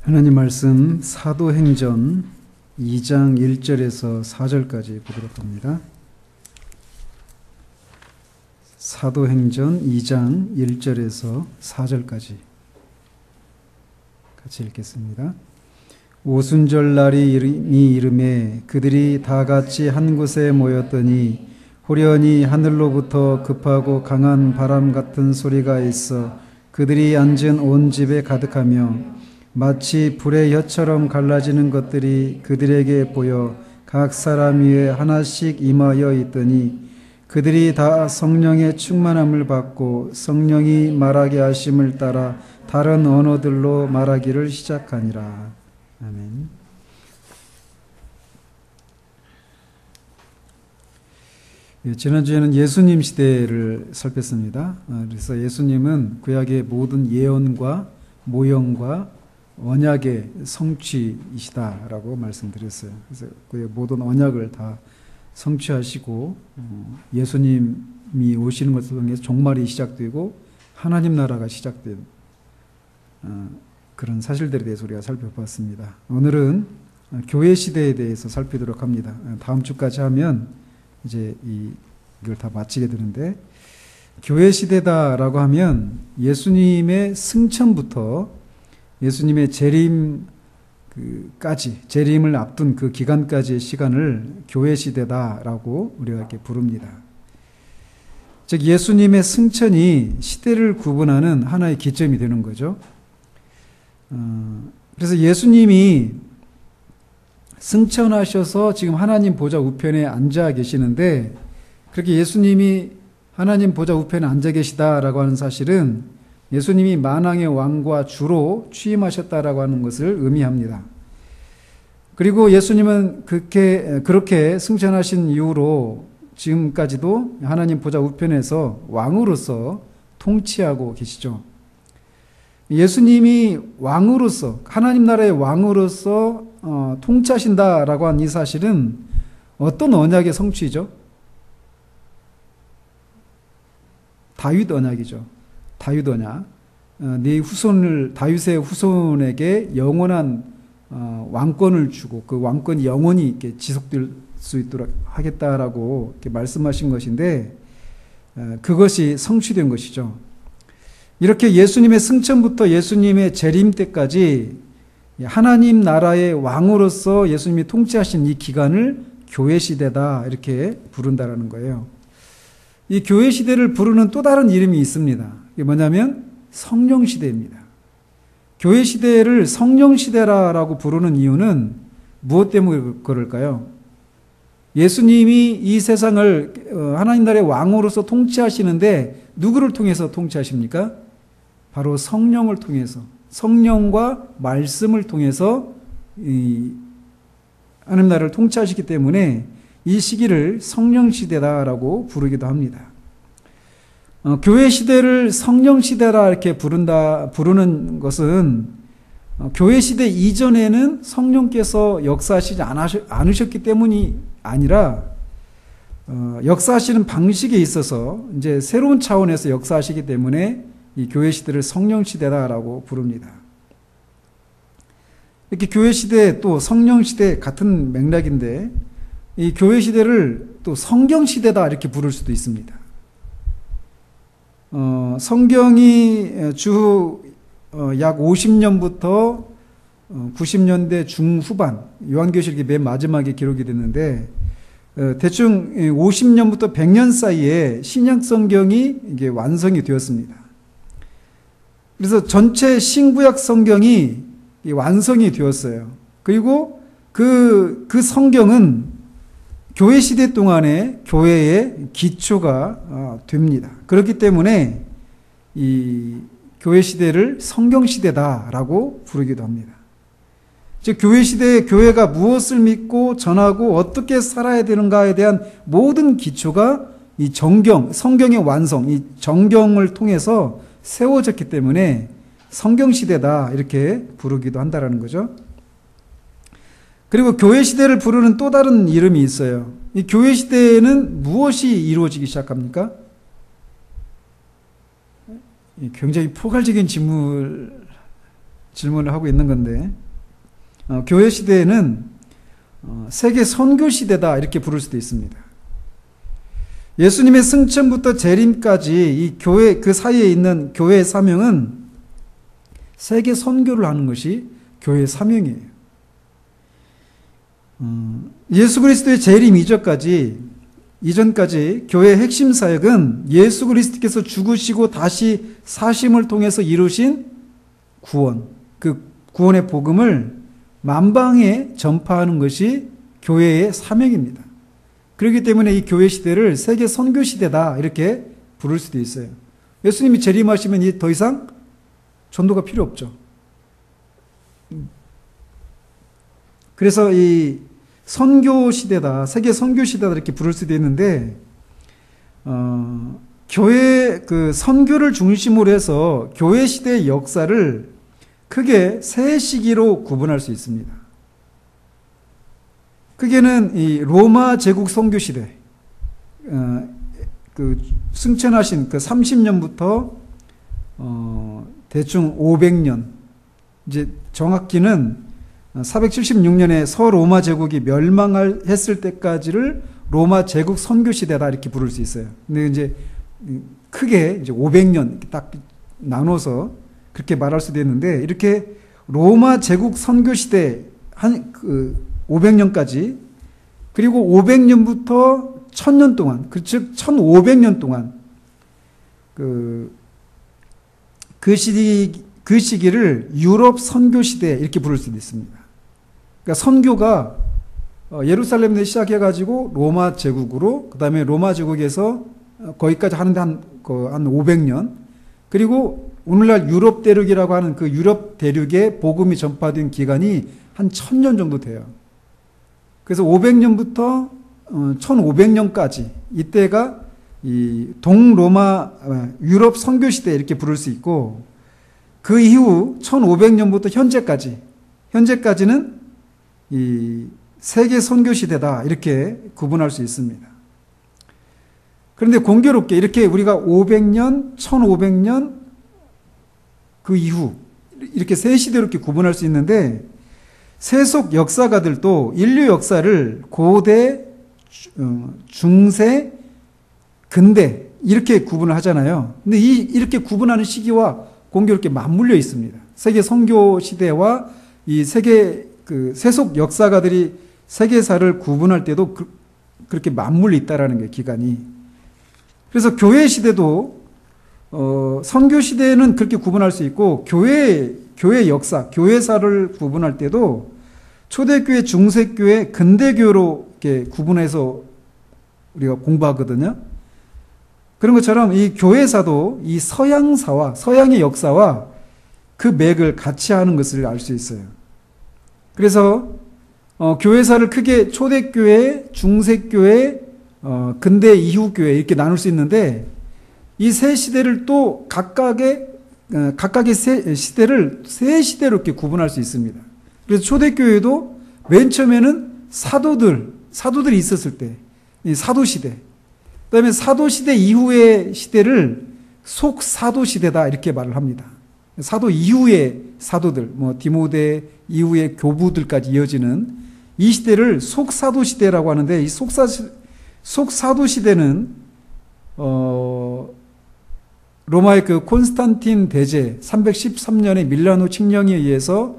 하나님 말씀 사도행전 2장 1절에서 4절까지 보도록 합니다. 사도행전 2장 1절에서 4절까지 같이 읽겠습니다. 오순절 날이 이름에 그들이 다 같이 한 곳에 모였더니 호련히 하늘로부터 급하고 강한 바람 같은 소리가 있어 그들이 앉은 온 집에 가득하며 마치 불의 혀처럼 갈라지는 것들이 그들에게 보여 각 사람 위에 하나씩 임하여 있더니 그들이 다 성령의 충만함을 받고 성령이 말하게 하심을 따라 다른 언어들로 말하기를 시작하니라. 아멘. 지난주에는 예수님 시대를 살폈습니다. 그래서 예수님은 구약의 모든 예언과 모형과 언약의 성취이시다라고 말씀드렸어요. 그래서 그의 모든 언약을 다 성취하시고 예수님이 오시는 것을 통해서 종말이 시작되고 하나님 나라가 시작된 그런 사실들에 대해서 우리가 살펴봤습니다. 오늘은 교회 시대에 대해서 살피도록 합니다. 다음 주까지 하면 이제 이걸 다 마치게 되는데, 교회 시대다라고 하면 예수님의 승천부터 예수님의 재림을 앞둔 그 기간까지의 시간을 교회 시대다라고 우리가 이렇게 부릅니다. 즉 예수님의 승천이 시대를 구분하는 하나의 기점이 되는 거죠. 그래서 예수님이 승천하셔서 지금 하나님 보좌 우편에 앉아 계시는데, 그렇게 예수님이 하나님 보좌 우편에 앉아 계시다라고 하는 사실은 예수님이 만왕의 왕과 주로 취임하셨다라고 하는 것을 의미합니다. 그리고 예수님은 그렇게 승천하신 이후로 지금까지도 하나님 보좌 우편에서 왕으로서 통치하고 계시죠. 예수님이 왕으로서, 하나님 나라의 왕으로서 통치하신다라고 한 이 사실은 어떤 언약의 성취죠? 다윗 언약이죠. 다윗 언약. 다윗의 후손에게 영원한 왕권을 주고 그 왕권이 영원히 이렇게 지속될 수 있도록 하겠다라고 이렇게 말씀하신 것인데, 그것이 성취된 것이죠. 이렇게 예수님의 승천부터 예수님의 재림 때까지 하나님 나라의 왕으로서 예수님이 통치하신 이 기간을 교회 시대다 이렇게 부른다라는 거예요. 이 교회 시대를 부르는 또 다른 이름이 있습니다. 이게 뭐냐면 성령 시대입니다. 교회 시대를 성령 시대라고 부르는 이유는 무엇 때문에 그럴까요? 예수님이 이 세상을 하나님 나라의 왕으로서 통치하시는데 누구를 통해서 통치하십니까? 바로 성령을 통해서, 성령과 말씀을 통해서 하나님 나라를 통치하시기 때문에 이 시기를 성령 시대다라고 부르기도 합니다. 교회 시대를 성령 시대라 이렇게 부르는 것은 교회 시대 이전에는 성령께서 역사하시지 않으셨기 때문이 아니라 역사하시는 방식에 있어서 이제 새로운 차원에서 역사하시기 때문에 이 교회 시대를 성령 시대다라고 부릅니다. 이렇게 교회 시대 또 성령 시대 같은 맥락인데, 이 교회 시대를 또 성경 시대다 이렇게 부를 수도 있습니다. 성경이 약 50년부터 90년대 중후반, 요한계시록이 맨 마지막에 기록이 됐는데, 대충 50년부터 100년 사이에 신약 성경이 이게 완성이 되었습니다. 그래서 전체 신구약 성경이 완성이 되었어요. 그리고 그 성경은 교회 시대 동안에 교회의 기초가 됩니다. 그렇기 때문에 이 교회 시대를 성경 시대다라고 부르기도 합니다. 즉 교회 시대에 교회가 무엇을 믿고 전하고 어떻게 살아야 되는가에 대한 모든 기초가 이 성경의 완성, 이 정경을 통해서 세워졌기 때문에 성경 시대다 이렇게 부르기도 한다라는 거죠. 그리고 교회 시대를 부르는 또 다른 이름이 있어요. 이 교회 시대에는 무엇이 이루어지기 시작합니까? 굉장히 포괄적인 질문을 하고 있는 건데, 교회 시대에는 세계 선교 시대다 이렇게 부를 수도 있습니다. 예수님의 승천부터 재림까지 이 교회 그 사이에 있는 교회의 사명은 세계 선교를 하는 것이 교회의 사명이에요. 예수 그리스도의 재림 이전까지 교회의 핵심 사역은 예수 그리스도께서 죽으시고 다시 사심을 통해서 이루신 구원, 그 구원의 복음을 만방에 전파하는 것이 교회의 사명입니다. 그렇기 때문에 이 교회 시대를 세계 선교 시대다 이렇게 부를 수도 있어요. 예수님이 재림하시면 더 이상 전도가 필요 없죠. 그래서 이 선교 시대다, 세계 선교 시대다 이렇게 부를 수도 있는데, 교회 그 선교를 중심으로 해서 교회 시대의 역사를 크게 세 시기로 구분할 수 있습니다. 크게는 이 로마 제국 선교 시대, 그 승천하신 그 30년부터 대충 500년, 이제 정확히는 476년에 서로마 제국이 멸망했을 때까지를 로마 제국 선교 시대다 이렇게 부를 수 있어요. 근데 이제 크게 이제 500년 딱 나눠서 그렇게 말할 수도 있는데, 이렇게 로마 제국 선교 시대 한 500년까지, 그리고 500년부터 1000년 동안, 즉 1500년 동안 그 시기를 유럽 선교 시대 이렇게 부를 수도 있습니다. 그러니까 선교가 예루살렘에 시작해가지고 로마 제국으로, 그 다음에 로마 제국에서 거기까지 하는데 한 500년, 그리고 오늘날 유럽 대륙이라고 하는 그 유럽 대륙에 복음이 전파된 기간이 한 1000년 정도 돼요. 그래서 500년부터 1500년까지 이때가 이 동로마 유럽 선교 시대 이렇게 부를 수 있고, 그 이후 1500년부터 현재까지는 이 세계 선교 시대다 이렇게 구분할 수 있습니다. 그런데 공교롭게 이렇게 우리가 500년, 1500년 그 이후 이렇게 세 시대로 이렇게 구분할 수 있는데, 세속 역사가들도 인류 역사를 고대, 중세, 근대 이렇게 구분을 하잖아요. 근데 이렇게 구분하는 시기와 공교롭게 맞물려 있습니다. 세계 선교 시대와 이 세속 역사가들이 세계사를 구분할 때도 그렇게 맞물려 있다라는 게 기간이. 그래서 교회 시대도 선교 시대는 그렇게 구분할 수 있고, 교회 역사, 교회사를 구분할 때도 초대교회, 중세교회, 근대교로 이렇게 구분해서 우리가 공부하거든요. 그런 것처럼 이 교회사도 이 서양사와 서양의 역사와 그 맥을 같이 하는 것을 알 수 있어요. 그래서 교회사를 크게 초대교회, 중세교회, 근대 이후 교회 이렇게 나눌 수 있는데, 이 세 시대를 또 각각의 시대를 세 시대로 이렇게 구분할 수 있습니다. 그래서 초대교회도 맨 처음에는 사도들이 있었을 때, 이 사도시대, 그 다음에 사도시대 이후의 시대를 속사도시대다 이렇게 말을 합니다. 사도 이후의 사도들, 디모데 이후의 교부들까지 이어지는 이 시대를 속사도시대라고 하는데, 이 속사도시대는 로마의 그 콘스탄틴 대제 313년의 밀라노 칙령에 의해서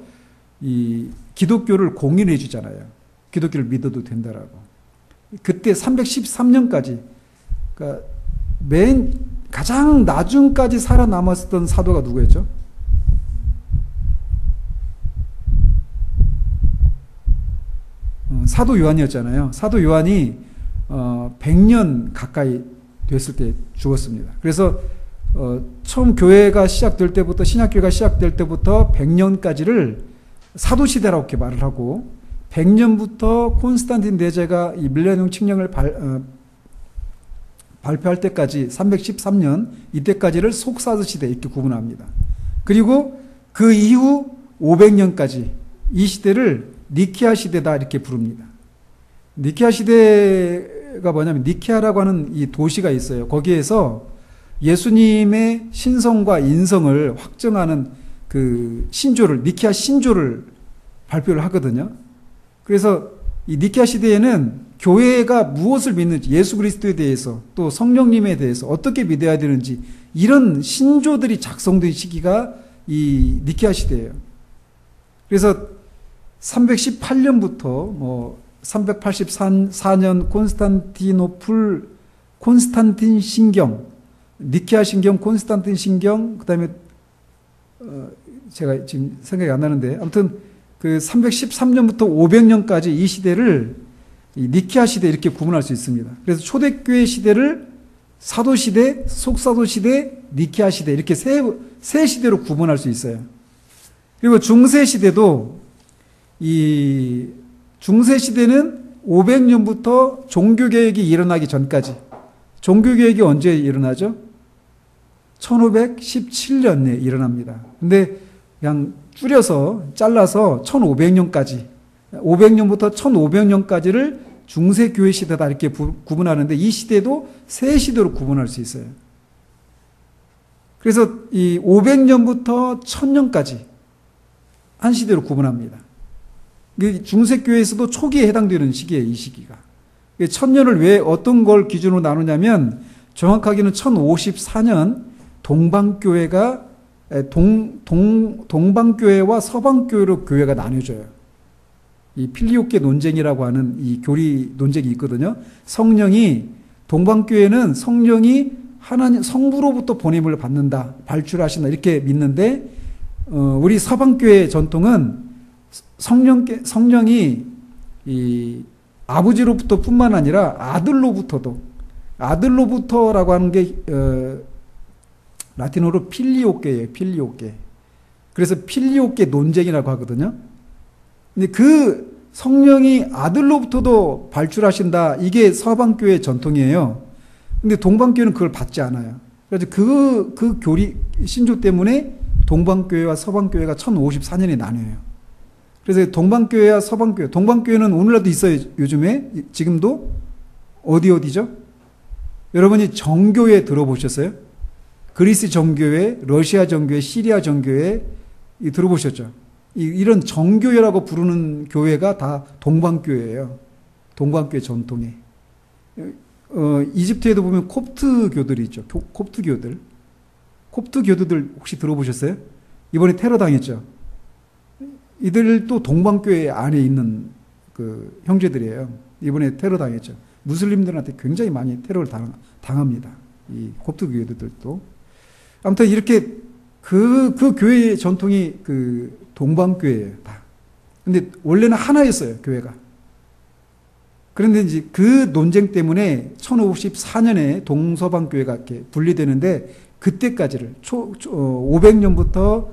이 기독교를 공인해 주잖아요. 기독교를 믿어도 된다라고. 그때 313년까지, 그러니까 가장 나중까지 살아남았던 사도가 누구였죠? 사도 요한이었잖아요. 사도 요한이 100년 가까이 됐을 때 죽었습니다. 그래서 처음 교회가 시작될 때부터, 신약교회가 시작될 때부터 100년까지를 사도시대라고 이렇게 말을 하고, 100년부터 콘스탄틴 대제가 이 밀레니엄 칙령을 발표할 때까지 313년, 이때까지를 속사도시대 이렇게 구분합니다. 그리고 그 이후 500년까지 이 시대를 니케아 시대다 이렇게 부릅니다. 니케아 시대가 뭐냐면, 니케아라고 하는 이 도시가 있어요. 거기에서 예수님의 신성과 인성을 확정하는 그 신조를, 니케아 신조를 발표를 하거든요. 그래서 이 니케아 시대에는 교회가 무엇을 믿는지, 예수 그리스도에 대해서, 또 성령님에 대해서 어떻게 믿어야 되는지, 이런 신조들이 작성된 시기가 이 니케아 시대예요. 그래서 318년부터 뭐 384년 콘스탄틴 신경, 니케아 신경, 콘스탄틴 신경, 그 다음에 제가 지금 생각이 안 나는데, 아무튼 그 313년부터 500년까지 이 시대를 이 니케아 시대 이렇게 구분할 수 있습니다. 그래서 초대교회 시대를 사도 시대, 속사도 시대, 니케아 시대 이렇게 세 시대로 구분할 수 있어요. 그리고 중세 시대도 이 중세 시대는 500년부터 종교개혁이 일어나기 전까지. 종교개혁이 언제 일어나죠? 1517년에 일어납니다. 근데 그냥 잘라서 1500년까지, 500년부터 1500년까지를 중세교회 시대다 이렇게 구분하는데, 이 시대도 세 시대로 구분할 수 있어요. 그래서 이 500년부터 1000년까지 한 시대로 구분합니다. 중세교회에서도 초기에 해당되는 시기예요, 이 시기가. 1000년을 왜 어떤 걸 기준으로 나누냐면, 정확하게는 1054년 동방교회가 동방교회와 서방교회로 교회가 나뉘어져요. 이 필리오께 논쟁이라고 하는 이 교리 논쟁이 있거든요. 동방교회는 성령이 하나님, 성부로부터 보냄을 받는다, 발출하신다, 이렇게 믿는데, 우리 서방교회 전통은 성령이 이 아버지로부터 뿐만 아니라 아들로부터라고 하는 게, 라틴어로 필리오께예요, 필리오께. 그래서 필리오께 논쟁이라고 하거든요. 근데 그 성령이 아들로부터도 발출하신다, 이게 서방교회 전통이에요. 근데 동방교회는 그걸 받지 않아요. 그래서 그 교리, 신조 때문에 동방교회와 서방교회가 1054년에 나뉘어요. 그래서 동방교회와 서방교회, 동방교회는 오늘날도 있어요, 요즘에. 지금도. 어디죠? 여러분이 정교회 들어보셨어요? 그리스 정교회, 러시아 정교회, 시리아 정교회, 들어보셨죠? 이런 정교회라고 부르는 교회가 다 동방교회예요. 동방교회 전통에. 이집트에도 보면 콥트교들이 있죠. 콥트교들. 콥트교도들 혹시 들어보셨어요? 이번에 테러 당했죠. 이들도 동방교회 안에 있는 그 형제들이에요. 이번에 테러 당했죠. 무슬림들한테 굉장히 많이 테러를 당합니다. 이 콥트교회들도. 아무튼 이렇게 그 교회의 전통이 그 동방교회예요, 다. 근데 원래는 하나였어요, 교회가. 그런데 이제 그 논쟁 때문에 1554년에 동서방교회가 이렇게 분리되는데, 그때까지를 500년부터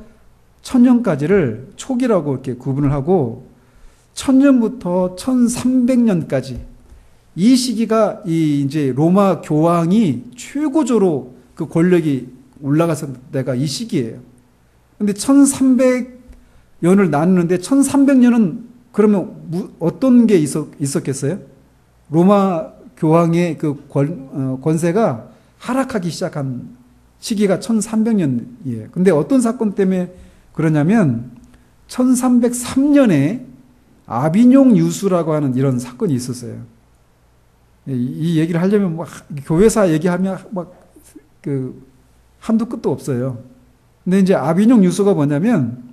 1000년까지를 초기라고 이렇게 구분을 하고, 1000년부터 1300년까지 이 시기가 이제 로마 교황이 최고조로 그 권력이 올라갔을 때가 이 시기예요. 근데 1300년을 나누는데 1300년은 그러면 어떤 게 있었겠어요? 로마 교황의 그 권세가 하락하기 시작한 시기가 1300년이에요. 근데 어떤 사건 때문에 그러냐면 1303년에 아비뇽 유수라고 하는 이런 사건이 있었어요. 이 얘기를 하려면 막 교회사 얘기하면 막 그 한도 끝도 없어요. 근데 이제 아비뇽 유수가 뭐냐면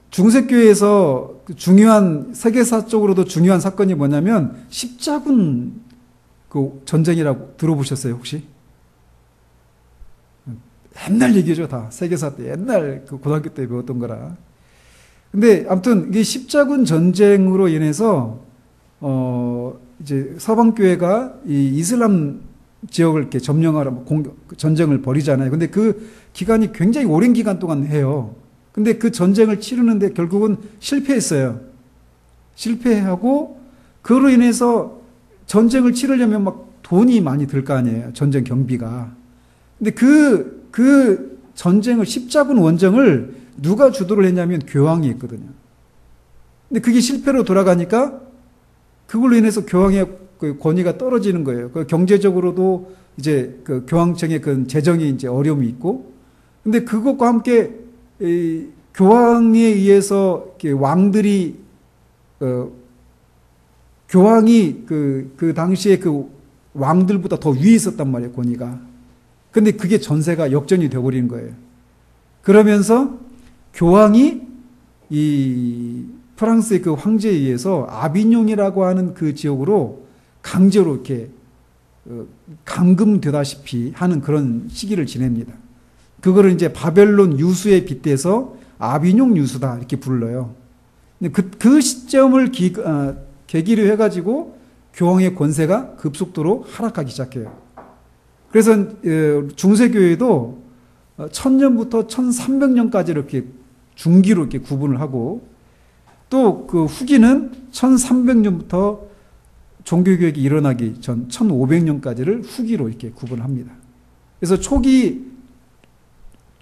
중세교회에서 중요한, 세계사적으로도 중요한 사건이 뭐냐면 십자군 그 전쟁이라고 들어보셨어요, 혹시? 옛날 얘기죠, 다. 세계사 때, 옛날 그 고등학교 때 배웠던 거라. 근데 아무튼 이게 십자군 전쟁으로 인해서 이제 서방교회가 이 이슬람 지역을 이렇게 점령하러 전쟁을 벌이잖아요. 근데 그 기간이 굉장히 오랜 기간 동안 해요. 근데 그 전쟁을 치르는데 결국은 실패했어요. 실패하고, 그로 인해서 전쟁을 치르려면 막 돈이 많이 들 거 아니에요, 전쟁 경비가. 근데 그 전쟁을, 십자군 원정을 누가 주도를 했냐면 교황이 했거든요. 근데 그게 실패로 돌아가니까 그걸로 인해서 교황의 그 권위가 떨어지는 거예요. 그 경제적으로도 이제 그 교황청의 그 재정이 이제 어려움이 있고, 근데 그것과 함께 이 교황에 의해서 이렇게 왕들이 교황이 그 당시에 그 왕들보다 더 위에 있었단 말이에요, 권위가. 근데 그게 전세가 역전이 되어버리는 거예요. 그러면서 교황이 이 프랑스의 그 황제에 의해서 아비뇽이라고 하는 그 지역으로 강제로 이렇게 감금되다시피 하는 그런 시기를 지냅니다. 그거를 이제 바벨론 유수에 빗대서 아비뇽 유수다 이렇게 불러요. 근데 그 시점을 계기로 해가지고 교황의 권세가 급속도로 하락하기 시작해요. 그래서 중세교회도 1000년부터 1300년까지 이렇게 중기로 이렇게 구분을 하고, 또 그 후기는 1300년부터 종교개혁이 일어나기 전 1500년까지를 후기로 이렇게 구분합니다. 그래서 초기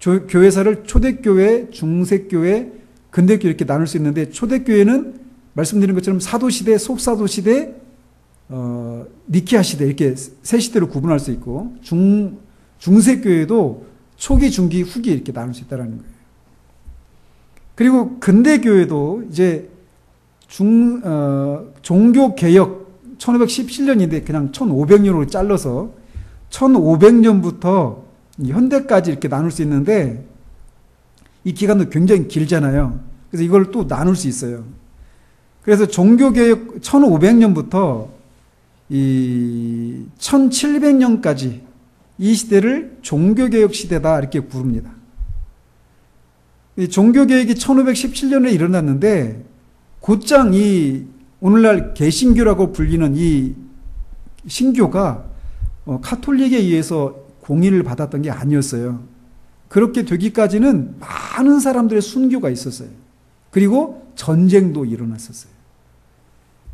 교회사를 초대교회, 중세교회, 근대교회 이렇게 나눌 수 있는데, 초대교회는 말씀드린 것처럼 사도시대, 속사도시대, 니케아 시대 이렇게 세 시대로 구분할 수 있고, 중세교회도 초기, 중기, 후기 이렇게 나눌 수 있다는 거예요. 그리고 근대교회도 이제 종교개혁 1517년인데 그냥 1500년으로 잘라서 1500년부터 현대까지 이렇게 나눌 수 있는데, 이 기간도 굉장히 길잖아요. 그래서 이걸 또 나눌 수 있어요. 그래서 종교개혁 1500년부터 이 1700년까지 이 시대를 종교개혁 시대다 이렇게 부릅니다. 이 종교개혁이 1517년에 일어났는데, 곧장 이 오늘날 개신교라고 불리는 이 신교가 카톨릭에 의해서 공인을 받았던 게 아니었어요. 그렇게 되기까지는 많은 사람들의 순교가 있었어요. 그리고 전쟁도 일어났었어요.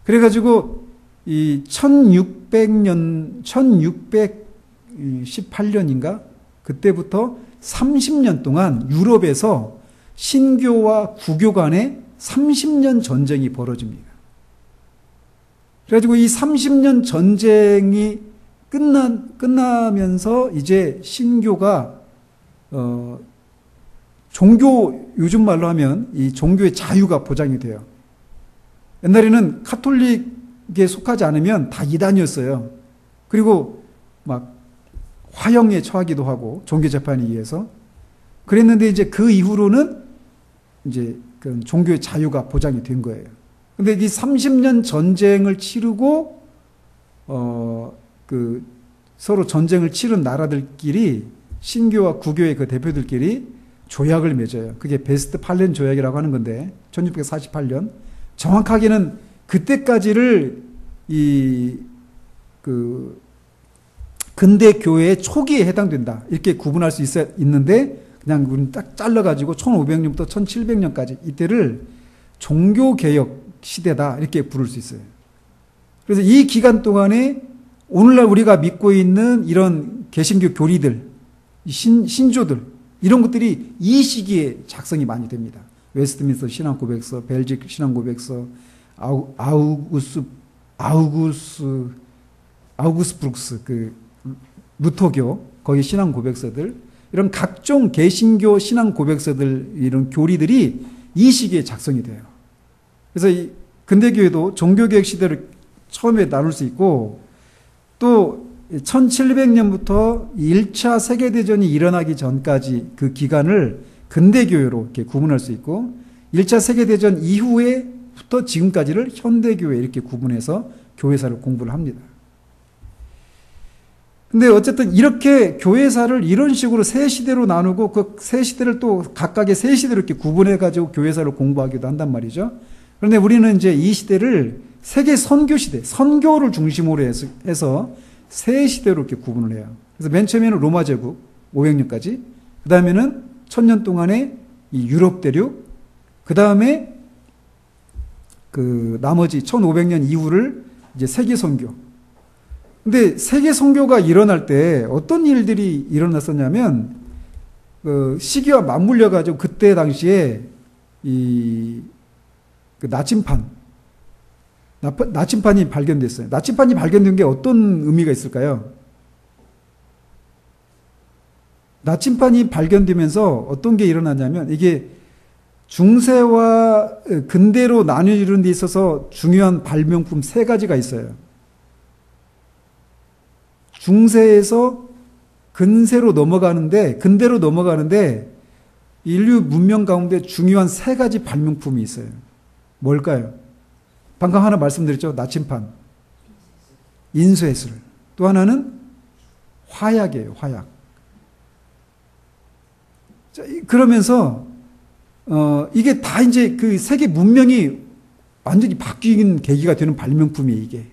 그래가지고 이 1618년인가? 그때부터 30년 동안 유럽에서 신교와 구교 간에 30년 전쟁이 벌어집니다. 그래가지고 이 30년 전쟁이 끝나면서 이제 신교가 종교, 요즘 말로 하면 이 종교의 자유가 보장이 돼요. 옛날에는 카톨릭에 속하지 않으면 다 이단이었어요. 그리고 막 화형에 처하기도 하고, 종교재판에 의해서. 그랬는데 이제 그 이후로는 이제 그 종교의 자유가 보장이 된 거예요. 근데 이 30년 전쟁을 치르고, 서로 전쟁을 치른 나라들끼리, 신교와 구교의 그 대표들끼리 조약을 맺어요. 그게 베스트팔렌 조약이라고 하는 건데, 1648년. 정확하게는 그때까지를 근대 교회의 초기에 해당된다, 이렇게 구분할 수 있는데, 그냥 우리는 딱 잘라가지고 1500년부터 1700년까지 이때를 종교개혁 시대다 이렇게 부를 수 있어요. 그래서 이 기간 동안에 오늘날 우리가 믿고 있는 이런 개신교 교리들, 신조들, 이런 것들이 이 시기에 작성이 많이 됩니다. 웨스트민스터 신앙고백서, 벨직 신앙고백서, 아우구스부룩스, 그 루터교 거기 신앙고백서들, 이런 각종 개신교 신앙고백서들, 이런 교리들이 이 시기에 작성이 돼요. 그래서 이 근대교회도 종교개혁 시대를 처음에 나눌 수 있고, 또 1700년부터 1차 세계대전이 일어나기 전까지 그 기간을 근대교회로 이렇게 구분할 수 있고, 1차 세계대전 이후에부터 지금까지를 현대교회 이렇게 구분해서 교회사를 공부를 합니다. 근데 어쨌든 이렇게 교회사를 이런 식으로 세 시대로 나누고, 그 세 시대를 또 각각의 세 시대로 이렇게 구분해가지고 교회사를 공부하기도 한단 말이죠. 그런데 우리는 이제 이 시대를 세계 선교 시대, 선교를 중심으로 해서 세 시대로 이렇게 구분을 해요. 그래서 맨 처음에는 로마 제국 500년까지, 그 다음에는 1000년 동안의 이 유럽 대륙, 그 다음에 그 나머지 1500년 이후를 이제 세계 선교. 근데 세계 선교가 일어날 때 어떤 일들이 일어났었냐면, 그 시기와 맞물려 가지고 그때 당시에 그 나침판이 발견됐어요. 나침판이 발견된 게 어떤 의미가 있을까요? 나침판이 발견되면서 어떤 게 일어나냐면 이게 중세와 근대로 나뉘는 데 있어서 중요한 발명품 세 가지가 있어요. 중세에서 근대로 넘어가는데 인류 문명 가운데 중요한 세 가지 발명품이 있어요. 뭘까요? 방금 하나 말씀드렸죠. 나침판, 인쇄술. 또 하나는 화약이에요. 화약. 자, 그러면서 이게 다 이제 그 세계 문명이 완전히 바뀐 계기가 되는 발명품이에요, 이게.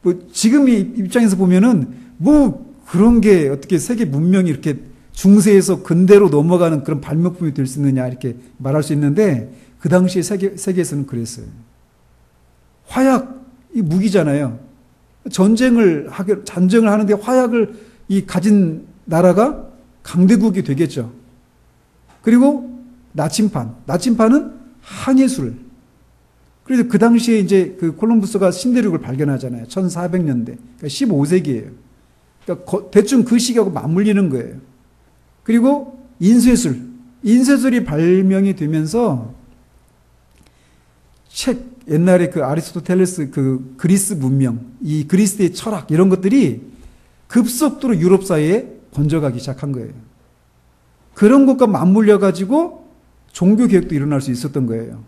뭐 지금 이 입장에서 보면은 뭐 그런 게 어떻게 세계 문명이 이렇게 중세에서 근대로 넘어가는 그런 발명품이 될 수 있느냐 이렇게 말할 수 있는데 그 당시에 세계에서는 그랬어요. 화약, 이 무기잖아요. 전쟁을 하는데 화약을 가진 나라가 강대국이 되겠죠. 그리고 나침판은 항해술. 그래서 그 당시에 이제 그 콜럼부스가 신대륙을 발견하잖아요. 1400년대. 그러니까 15세기예요. 그러니까 대충 그 시기하고 맞물리는 거예요. 그리고 인쇄술. 인쇄술이 발명이 되면서 옛날에 그 아리스토텔레스 그 그리스 문명, 이 그리스의 철학 이런 것들이 급속도로 유럽 사회에 번져가기 시작한 거예요. 그런 것과 맞물려 가지고 종교 개혁도 일어날 수 있었던 거예요.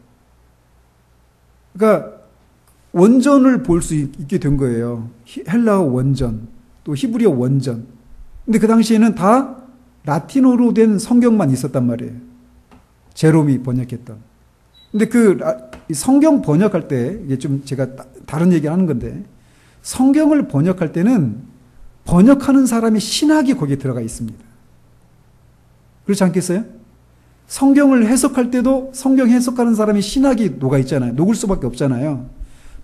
그러니까 원전을 볼 수 있게 된 거예요. 헬라어 원전, 또 히브리어 원전. 근데 그 당시에는 다 라틴어로 된 성경만 있었단 말이에요. 제롬이 번역했던. 근데 그 성경 번역할 때, 이게 좀 제가 다른 얘기 하는 건데, 성경을 번역할 때는 번역하는 사람의 신학이 거기에 들어가 있습니다. 그렇지 않겠어요? 성경을 해석할 때도 성경 해석하는 사람이 신학이 녹아 있잖아요. 녹을 수밖에 없잖아요.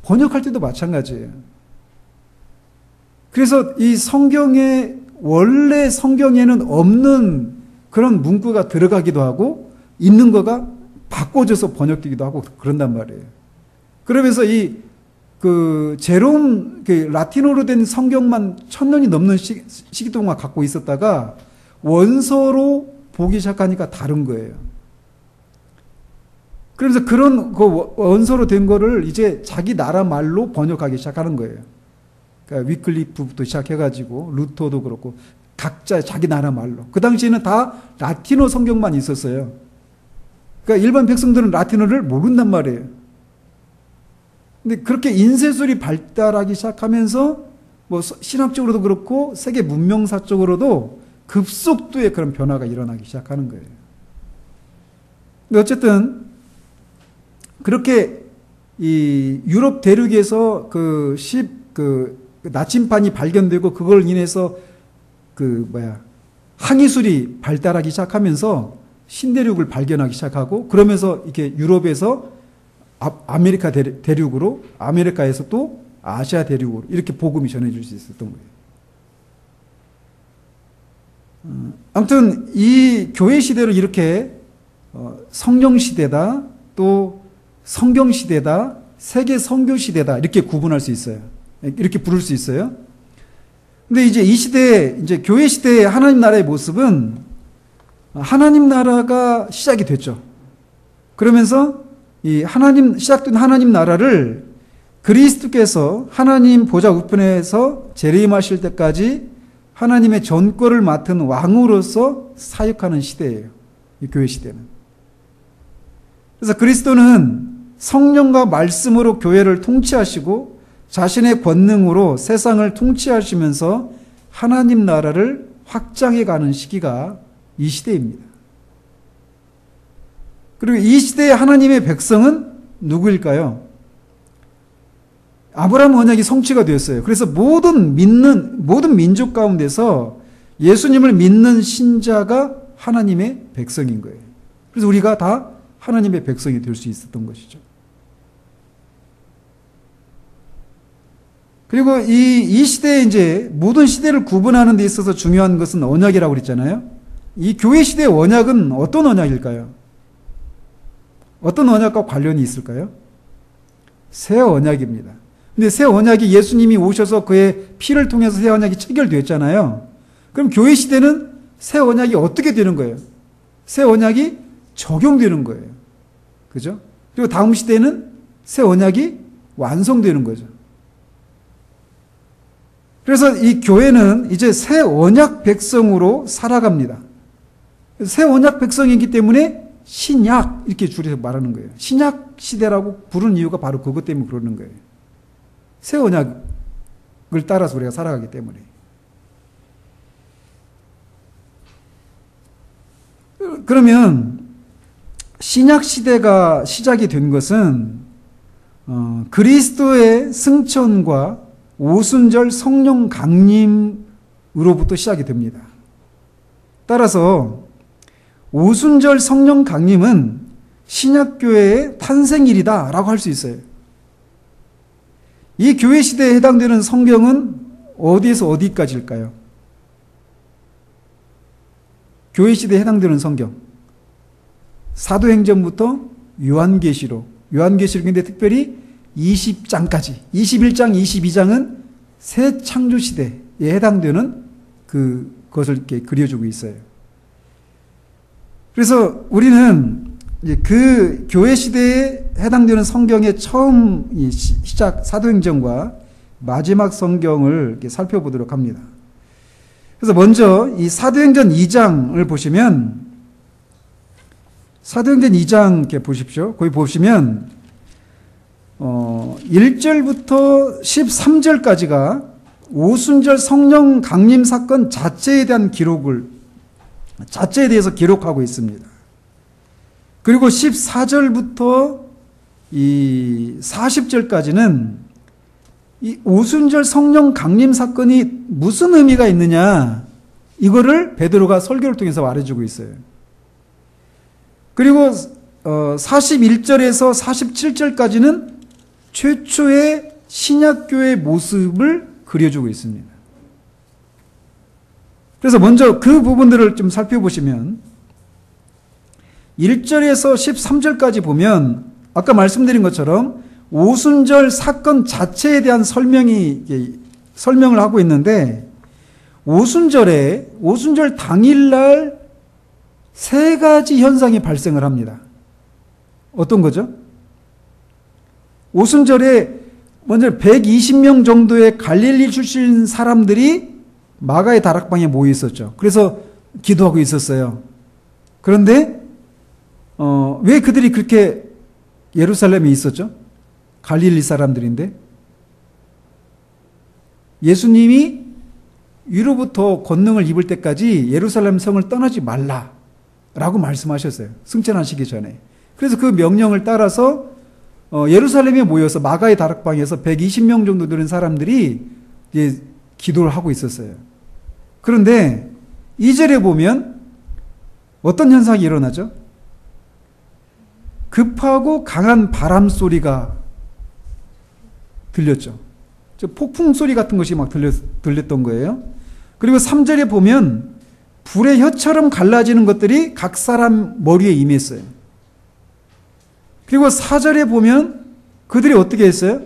번역할 때도 마찬가지예요. 그래서 이 원래 성경에는 없는 그런 문구가 들어가기도 하고 있는 거가 바꿔져서 번역되기도 하고 그런단 말이에요. 그러면서 제롬, 라틴어로 된 성경만 1000년이 넘는 시기 동안 갖고 있었다가 원서로 보기 시작하니까 다른 거예요. 그러면서 그런 원서로 된 거를 이제 자기 나라 말로 번역하기 시작하는 거예요. 그러니까 위클리프부터 시작해가지고 루터도 그렇고 각자 자기 나라 말로. 그 당시에는 다 라틴어 성경만 있었어요. 그러니까 일반 백성들은 라틴어를 모른단 말이에요. 근데 그렇게 인쇄술이 발달하기 시작하면서 뭐 신학적으로도 그렇고 세계 문명사적으로도 급속도의 그런 변화가 일어나기 시작하는 거예요. 근데 어쨌든 그렇게 이 유럽 대륙에서 나침판이 발견되고 그걸 인해서 항해술이 발달하기 시작하면서 신대륙을 발견하기 시작하고 그러면서 이렇게 유럽에서 아메리카 대륙으로 아메리카에서 또 아시아 대륙으로 이렇게 복음이 전해질 수 있었던 거예요. 아무튼 이 교회 시대를 이렇게 성령 시대다 또 성경 시대다 세계 선교 시대다 이렇게 구분할 수 있어요. 이렇게 부를 수 있어요. 근데 이제 이 시대 이제 교회 시대의 하나님 나라의 모습은 하나님 나라가 시작이 됐죠. 그러면서 시작된 하나님 나라를 그리스도께서 하나님 보좌 우편에서 재림하실 때까지 하나님의 전권을 맡은 왕으로서 사역하는 시대예요. 이 교회 시대는. 그래서 그리스도는 성령과 말씀으로 교회를 통치하시고 자신의 권능으로 세상을 통치하시면서 하나님 나라를 확장해 가는 시기가 이 시대입니다. 그리고 이 시대의 하나님의 백성은 누구일까요? 아브라함 언약이 성취가 되었어요. 그래서 모든 민족 가운데서 예수님을 믿는 신자가 하나님의 백성인 거예요. 그래서 우리가 다 하나님의 백성이 될 수 있었던 것이죠. 그리고 이 시대에 이제 모든 시대를 구분하는 데 있어서 중요한 것은 언약이라고 그랬잖아요. 이 교회 시대의 언약은 어떤 언약일까요? 어떤 언약과 관련이 있을까요? 새 언약입니다. 근데 새 언약이 예수님이 오셔서 그의 피를 통해서 새 언약이 체결되었잖아요. 그럼 교회 시대는 새 언약이 어떻게 되는 거예요? 새 언약이 적용되는 거예요. 그죠? 그리고 다음 시대에는 새 언약이 완성되는 거죠. 그래서 이 교회는 이제 새 언약 백성으로 살아갑니다. 새 언약 백성이기 때문에 신약 이렇게 줄여서 말하는 거예요. 신약 시대라고 부르는 이유가 바로 그것 때문에 그러는 거예요. 새 언약을 따라서 우리가 살아가기 때문에. 그러면 신약 시대가 시작이 된 것은 그리스도의 승천과 오순절 성령 강림으로부터 시작이 됩니다. 따라서 오순절 성령 강림은 신약교회의 탄생일이다라고 할 수 있어요. 이 교회 시대에 해당되는 성경은 어디에서 어디까지일까요? 교회 시대에 해당되는 성경. 사도행전부터 요한계시록. 요한계시록인데 특별히 20장까지. 21장, 22장은 새 창조 시대에 해당되는 그것을 이렇게 그려주고 있어요. 그래서 우리는 이제 그 교회 시대에 해당되는 성경의 처음 시작 사도행전과 마지막 성경을 이렇게 살펴보도록 합니다. 그래서 먼저 이 사도행전 2장을 보시면 사도행전 2장 이렇게 보십시오. 거기 보시면 1절부터 13절까지가 오순절 성령 강림 사건 자체에 대해서 기록하고 있습니다. 그리고 14절부터 이 40절까지는 이 오순절 성령 강림 사건이 무슨 의미가 있느냐, 이거를 베드로가 설교를 통해서 말해주고 있어요. 그리고 41절에서 47절까지는 최초의 신약교회의 모습을 그려주고 있습니다. 그래서 먼저 그 부분들을 좀 살펴보시면 1절에서 13절까지 보면 아까 말씀드린 것처럼 오순절 사건 자체에 대한 설명을 하고 있는데 오순절 당일날 세 가지 현상이 발생을 합니다. 어떤 거죠? 오순절에 먼저 120명 정도의 갈릴리 출신 사람들이 마가의 다락방에 모여 있었죠. 그래서 기도하고 있었어요. 그런데 왜 그들이 그렇게 예루살렘에 있었죠? 갈릴리 사람들인데 예수님이 위로부터 권능을 입을 때까지 예루살렘 성을 떠나지 말라라고 말씀하셨어요. 승천하시기 전에. 그래서 그 명령을 따라서 예루살렘에 모여서 마가의 다락방에서 120명 정도 되는 사람들이 이제 기도를 하고 있었어요. 그런데 2절에 보면 어떤 현상이 일어나죠? 급하고 강한 바람 소리가 들렸죠. 폭풍 소리 같은 것이 막 들렸던 거예요. 그리고 3절에 보면 불의 혀처럼 갈라지는 것들이 각 사람 머리에 임했어요. 그리고 4절에 보면 그들이 어떻게 했어요?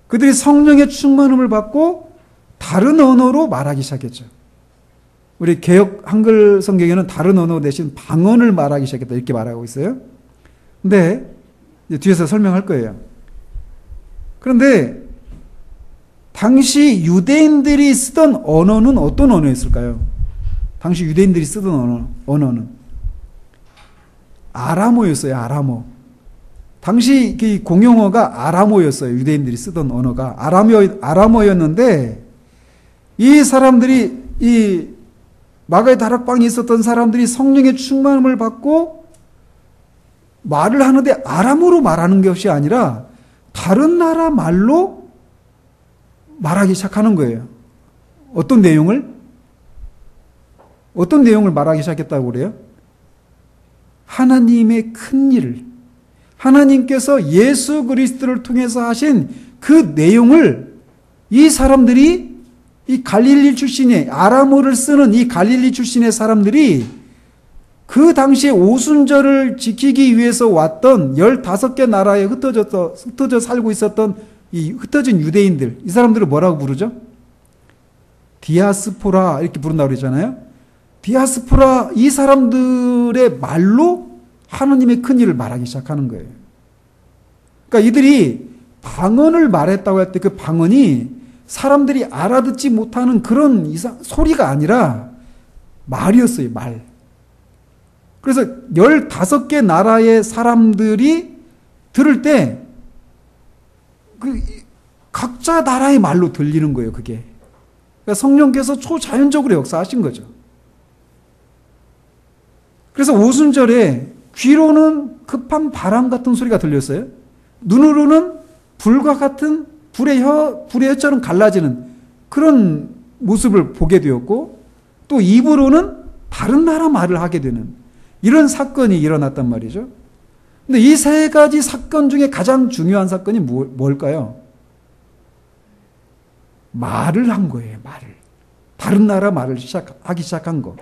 그들이 성령의 충만함을 받고 다른 언어로 말하기 시작했죠. 우리 개역 한글 성경에는 다른 언어 대신 방언을 말하기 시작했다 이렇게 말하고 있어요. 근데 이제 뒤에서 설명할 거예요. 그런데 당시 유대인들이 쓰던 언어는 어떤 언어였을까요? 당시 유대인들이 쓰던 언어는 아람어였어요. 아람어. 당시 그 공용어가 아람어였어요. 유대인들이 쓰던 언어가 아람어였는데 이 사람들이 이 마가의 다락방에 있었던 사람들이 성령의 충만함을 받고 말을 하는데 아람어로 말하는 것이 아니라 다른 나라 말로 말하기 시작하는 거예요. 어떤 내용을 말하기 시작했다고 그래요? 하나님의 큰 일을, 하나님께서 예수 그리스도를 통해서 하신 그 내용을 이 사람들이, 이 갈릴리 출신의 아람어를 쓰는 이 갈릴리 출신의 사람들이 그 당시에 오순절을 지키기 위해서 왔던 15개 나라에 흩어져 살고 있었던 이 흩어진 유대인들, 이 사람들을 뭐라고 부르죠? 디아스포라 이렇게 부른다고 그러잖아요. 디아스포라 이 사람들의 말로 하나님의 큰 일을 말하기 시작하는 거예요. 그러니까 이들이 방언을 말했다고 할 때 그 방언이 사람들이 알아듣지 못하는 그런 소리가 아니라 말이었어요, 말. 그래서 15개 나라의 사람들이 들을 때 각자 나라의 말로 들리는 거예요, 그게. 그러니까 성령께서 초자연적으로 역사하신 거죠. 그래서 오순절에 귀로는 급한 바람 같은 소리가 들렸어요. 눈으로는 불과 같은 불의 혀처럼 갈라지는 그런 모습을 보게 되었고, 또 입으로는 다른 나라 말을 하게 되는 이런 사건이 일어났단 말이죠. 근데 이 세 가지 사건 중에 가장 중요한 사건이 뭘까요? 말을 한 거예요, 말을. 다른 나라 말을 하기 시작한 거.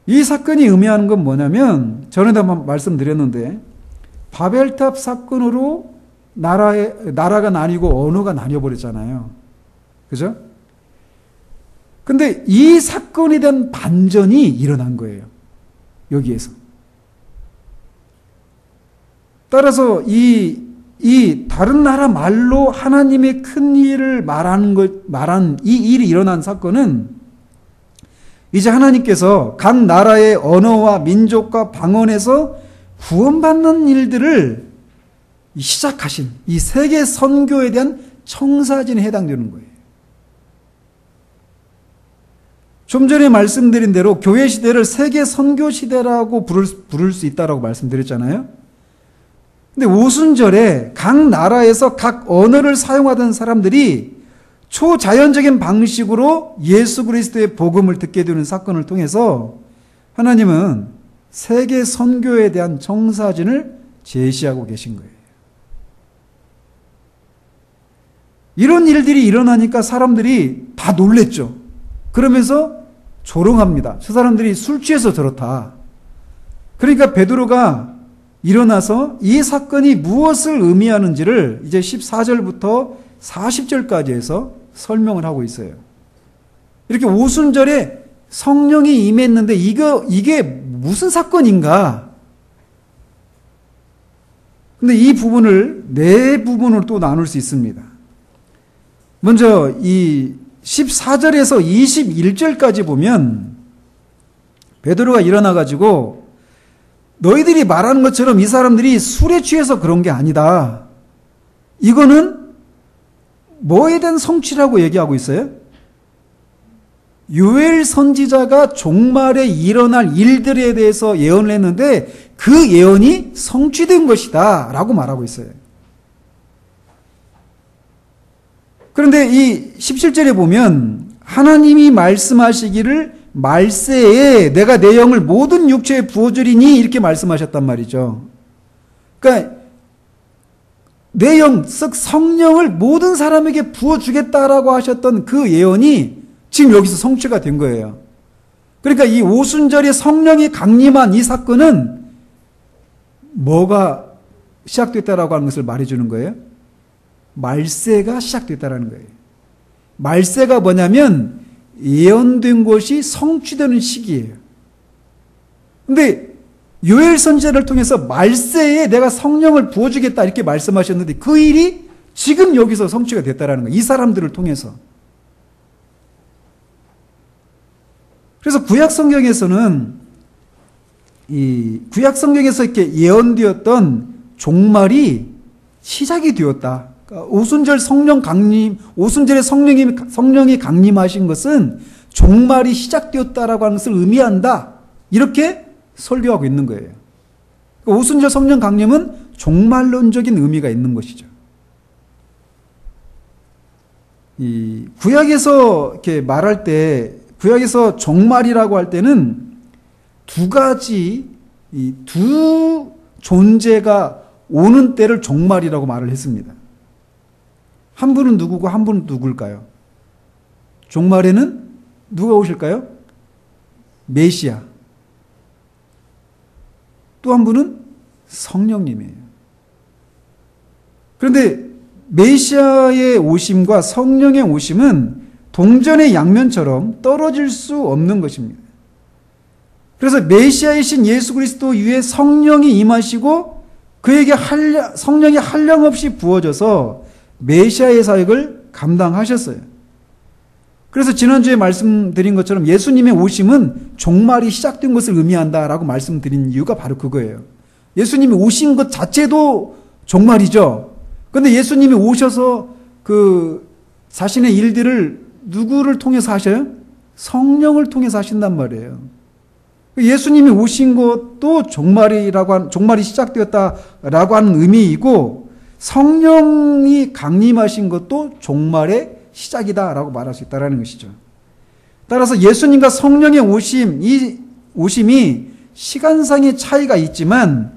이 사건이 의미하는 건 뭐냐면, 전에도 한번 말씀드렸는데, 바벨탑 사건으로 나라가 나뉘고 언어가 나뉘어버렸잖아요. 그죠? 근데 이 사건에 대한 반전이 일어난 거예요. 여기에서. 따라서 이 다른 나라 말로 하나님의 큰 일을 말한 이 일이 일어난 사건은 이제 하나님께서 각 나라의 언어와 민족과 방언에서 구원받는 일들을 시작하신 이 세계 선교에 대한 청사진에 해당되는 거예요. 좀 전에 말씀드린 대로 교회 시대를 세계 선교 시대라고 부를 수 있다라고 말씀드렸잖아요. 근데 오순절에 각 나라에서 각 언어를 사용하던 사람들이 초자연적인 방식으로 예수 그리스도의 복음을 듣게 되는 사건을 통해서 하나님은 세계 선교에 대한 청사진을 제시하고 계신 거예요. 이런 일들이 일어나니까 사람들이 다 놀랬죠. 그러면서 조롱합니다. 저 사람들이 술 취해서 저렇다. 그러니까 베드로가 일어나서 이 사건이 무엇을 의미하는지를 이제 14절부터 40절까지 해서 설명을 하고 있어요. 이렇게 오순절에 성령이 임했는데 이게 무슨 사건인가? 근데 이 부분을 네 부분으로 또 나눌 수 있습니다. 먼저 이 14절에서 21절까지 보면 베드로가 일어나가지고 너희들이 말하는 것처럼 이 사람들이 술에 취해서 그런 게 아니다. 이거는 뭐에 대한 성취라고 얘기하고 있어요? 요엘 선지자가 종말에 일어날 일들에 대해서 예언을 했는데 그 예언이 성취된 것이다 라고 말하고 있어요. 그런데 이 17절에 보면 하나님이 말씀하시기를 말세에 내가 내 영을 모든 육체에 부어주리니 이렇게 말씀하셨단 말이죠. 그러니까 내 영, 즉 성령을 모든 사람에게 부어주겠다라고 하셨던 그 예언이 지금 여기서 성취가 된 거예요. 그러니까 이 오순절에 성령이 강림한 이 사건은 뭐가 시작됐다라고 하는 것을 말해주는 거예요? 말세가 시작됐다라는 거예요. 말세가 뭐냐면 예언된 것이 성취되는 시기예요. 근데 요엘 선지자를 통해서 말세에 내가 성령을 부어주겠다 이렇게 말씀하셨는데 그 일이 지금 여기서 성취가 됐다라는 거예요. 이 사람들을 통해서. 그래서 구약 성경에서는 이렇게 예언되었던 종말이 시작이 되었다. 그러니까 오순절에 성령이 강림하신 것은 종말이 시작되었다라고 하는 것을 의미한다. 이렇게 설교하고 있는 거예요. 그러니까 오순절 성령 강림은 종말론적인 의미가 있는 것이죠. 이 구약에서 이렇게 말할 때, 구약에서 종말이라고 할 때는 두 가지, 이 두 존재가 오는 때를 종말이라고 말을 했습니다. 한 분은 누구고 한 분은 누굴까요? 종말에는 누가 오실까요? 메시아. 또 한 분은 성령님이에요. 그런데 메시아의 오심과 성령의 오심은 동전의 양면처럼 떨어질 수 없는 것입니다. 그래서 메시아이신 예수 그리스도 위에 성령이 임하시고 그에게 성령이 한량없이 부어져서 메시아의 사역을 감당하셨어요. 그래서 지난주에 말씀드린 것처럼 예수님의 오심은 종말이 시작된 것을 의미한다라고 말씀드린 이유가 바로 그거예요. 예수님이 오신 것 자체도 종말이죠. 그런데 예수님이 오셔서 그 자신의 일들을 누구를 통해서 하셔요? 성령을 통해서 하신단 말이에요. 예수님이 오신 것도 종말이 시작되었다라고 하는 의미이고, 성령이 강림하신 것도 종말의 시작이다라고 말할 수 있다라는 것이죠. 따라서 예수님과 성령의 이 오심이 시간상의 차이가 있지만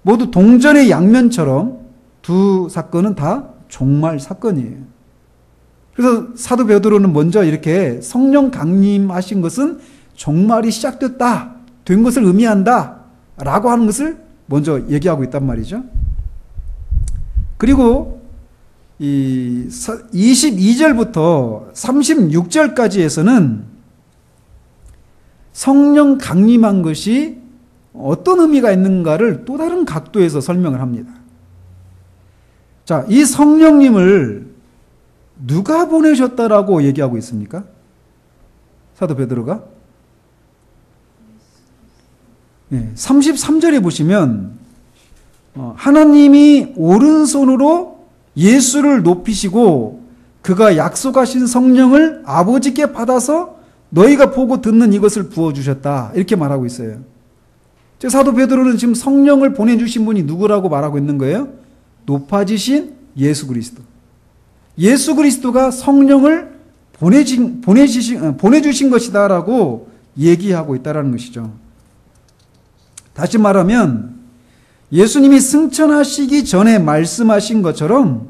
모두 동전의 양면처럼 두 사건은 다 종말 사건이에요. 그래서 사도 베드로는 먼저 이렇게 성령 강림하신 것은 종말이 시작됐다, 된 것을 의미한다 라고 하는 것을 먼저 얘기하고 있단 말이죠. 그리고 이 22절부터 36절까지에서는 성령 강림한 것이 어떤 의미가 있는가를 또 다른 각도에서 설명을 합니다. 자, 이 성령님을 누가 보내셨다라고 얘기하고 있습니까? 사도 베드로가? 33절에 보시면 하나님이 오른손으로 예수를 높이시고 그가 약속하신 성령을 아버지께 받아서 너희가 보고 듣는 이것을 부어주셨다, 이렇게 말하고 있어요. 즉 사도 베드로는 지금 성령을 보내주신 분이 누구라고 말하고 있는 거예요? 높아지신 예수 그리스도. 예수 그리스도가 성령을 보내주신 것이다라고 얘기하고 있다는 것이죠. 다시 말하면 예수님이 승천하시기 전에 말씀하신 것처럼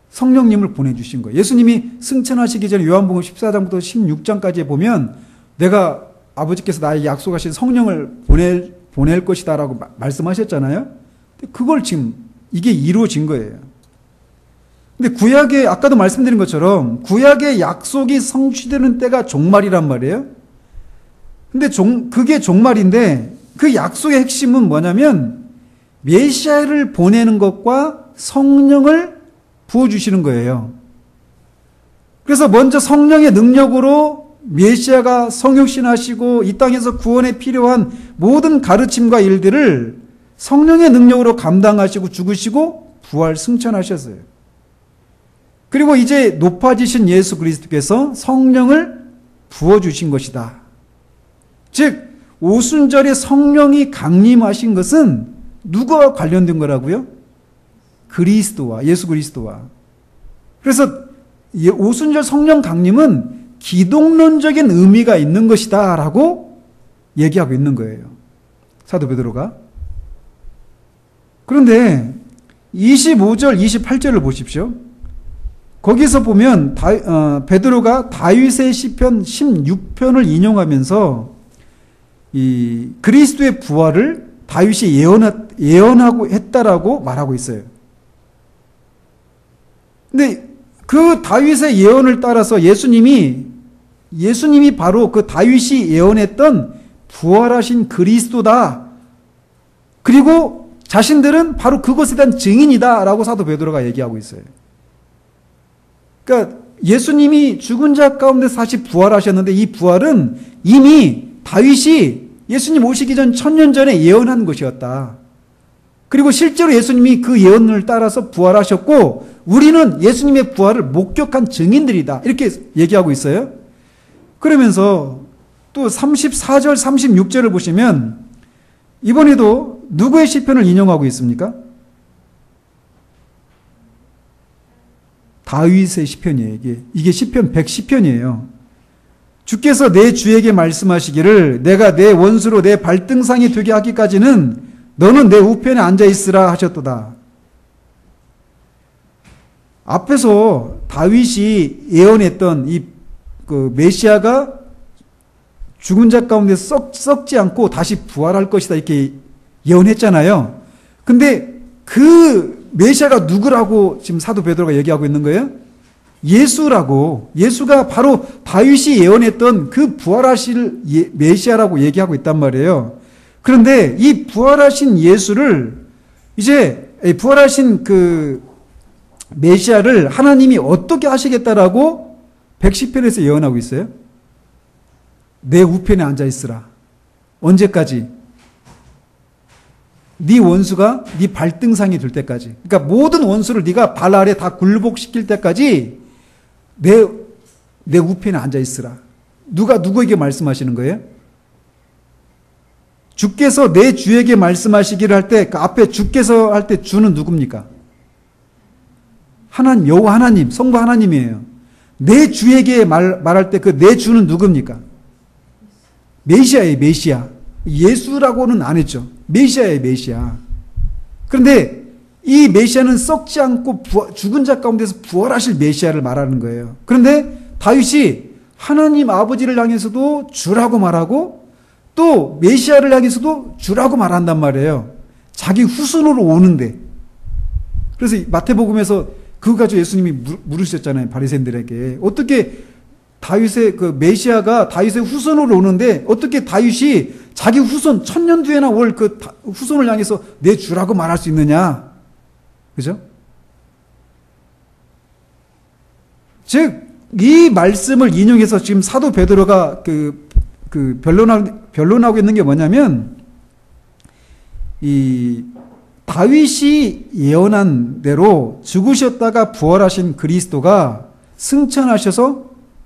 성령님을 보내주신 거예요. 예수님이 승천하시기 전에 요한복음 14장부터 16장까지 보면 내가 아버지께서 나에게 약속하신 성령을 보낼 것이다라고 말씀하셨잖아요. 그걸 지금 이게 이루어진 거예요. 근데 구약에 아까도 말씀드린 것처럼 구약의 약속이 성취되는 때가 종말이란 말이에요. 근데 그게 종말인데 그 약속의 핵심은 뭐냐면 메시아를 보내는 것과 성령을 부어주시는 거예요. 그래서 먼저 성령의 능력으로 메시아가 성육신하시고 이 땅에서 구원에 필요한 모든 가르침과 일들을 성령의 능력으로 감당하시고 죽으시고 부활 승천하셨어요. 그리고 이제 높아지신 예수 그리스도께서 성령을 부어주신 것이다. 즉 오순절에 성령이 강림하신 것은 누구와 관련된 거라고요? 그리스도와, 예수 그리스도와. 그래서 오순절 성령 강림은 기독론적인 의미가 있는 것이다 라고 얘기하고 있는 거예요, 사도 베드로가. 그런데 25절, 28절을 보십시오. 거기서 보면 베드로가 다윗의 시편 16편을 인용하면서 이 그리스도의 부활을 다윗이 예언하고 했다라고 말하고 있어요. 근데 그 다윗의 예언을 따라서 예수님이 바로 그 다윗이 예언했던 부활하신 그리스도다. 그리고 자신들은 바로 그것에 대한 증인이다라고 사도 베드로가 얘기하고 있어요. 그러니까 예수님이 죽은 자 가운데 다시 부활하셨는데 이 부활은 이미 다윗이 예수님 오시기 전 1000년 전에 예언한 것이었다. 그리고 실제로 예수님이 그 예언을 따라서 부활하셨고 우리는 예수님의 부활을 목격한 증인들이다. 이렇게 얘기하고 있어요. 그러면서 또 34절, 36절을 보시면 이번에도 누구의 시편을 인용하고 있습니까? 다윗의 시편이에요. 이게 시편 110편이에요. 주께서 내 주에게 말씀하시기를 내가 내 원수로 내 발등상이 되게 하기까지는 너는 내 우편에 앉아 있으라 하셨도다. 앞에서 다윗이 예언했던 그 메시아가 죽은 자 가운데 썩지 않고 다시 부활할 것이다 이렇게 예언했잖아요. 근데 그 메시아가 누구라고 지금 사도 베드로가 얘기하고 있는 거예요? 예수라고, 예수가 바로 다윗이 예언했던 그 부활하실 메시아라고 얘기하고 있단 말이에요. 그런데 이 부활하신 예수를, 이제 부활하신 그 메시아를 하나님이 어떻게 하시겠다라고 110편에서 예언하고 있어요. 내 우편에 앉아 있으라. 언제까지? 네 원수가 네 발등상이 될 때까지. 그러니까 모든 원수를 네가 발 아래 다 굴복시킬 때까지 내 우편에 앉아 있으라. 누가 누구에게 말씀하시는 거예요? 주께서 내 주에게 말씀하시기를 할 때, 그 앞에 주께서 할 때 주는 누굽니까? 하나님, 여호와 하나님, 성부 하나님이에요. 내 주에게 말할 때 그 내 주는 누굽니까? 메시아예요, 메시아. 예수라고는 안 했죠. 메시아예요, 메시아. 그런데 이 메시아는 썩지 않고 죽은 자 가운데서 부활하실 메시아를 말하는 거예요. 그런데 다윗이 하나님 아버지를 향해서도 주라고 말하고 또 메시아를 향해서도 주라고 말한단 말이에요. 자기 후손으로 오는데. 그래서 마태복음에서 그거 가지고 예수님이 물으셨잖아요. 바리새인들에게. 어떻게 다윗의 그 메시아가 다윗의 후손으로 오는데 어떻게 다윗이 자기 후손 1000년 뒤에나 올 그 후손을 향해서 내 주라고 말할 수 있느냐? 그죠? 즉 이 말씀을 인용해서 지금 사도 베드로가 변론하고 있는 게 뭐냐면 이 다윗이 예언한 대로 죽으셨다가 부활하신 그리스도가 승천하셔서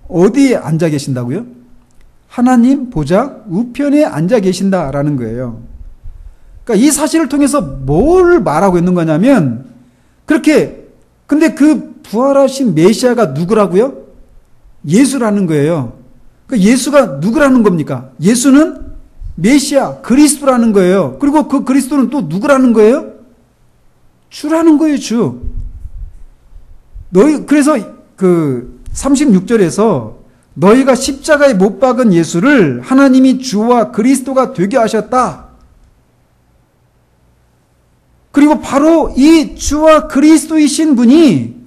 어디에 앉아 계신다고요? 하나님 보좌 우편에 앉아 계신다라는 거예요. 그러니까 이 사실을 통해서 뭘 말하고 있는 거냐면 근데 그 부활하신 메시아가 누구라고요? 예수라는 거예요. 그러니까 예수가 누구라는 겁니까? 예수는 메시아 그리스도라는 거예요. 그리고 그 그리스도는 또 누구라는 거예요? 주라는 거예요, 주. 그래서 그 36절에서 너희가 십자가에 못 박은 예수를 하나님이 주와 그리스도가 되게 하셨다. 그리고 바로 이 주와 그리스도이신 분이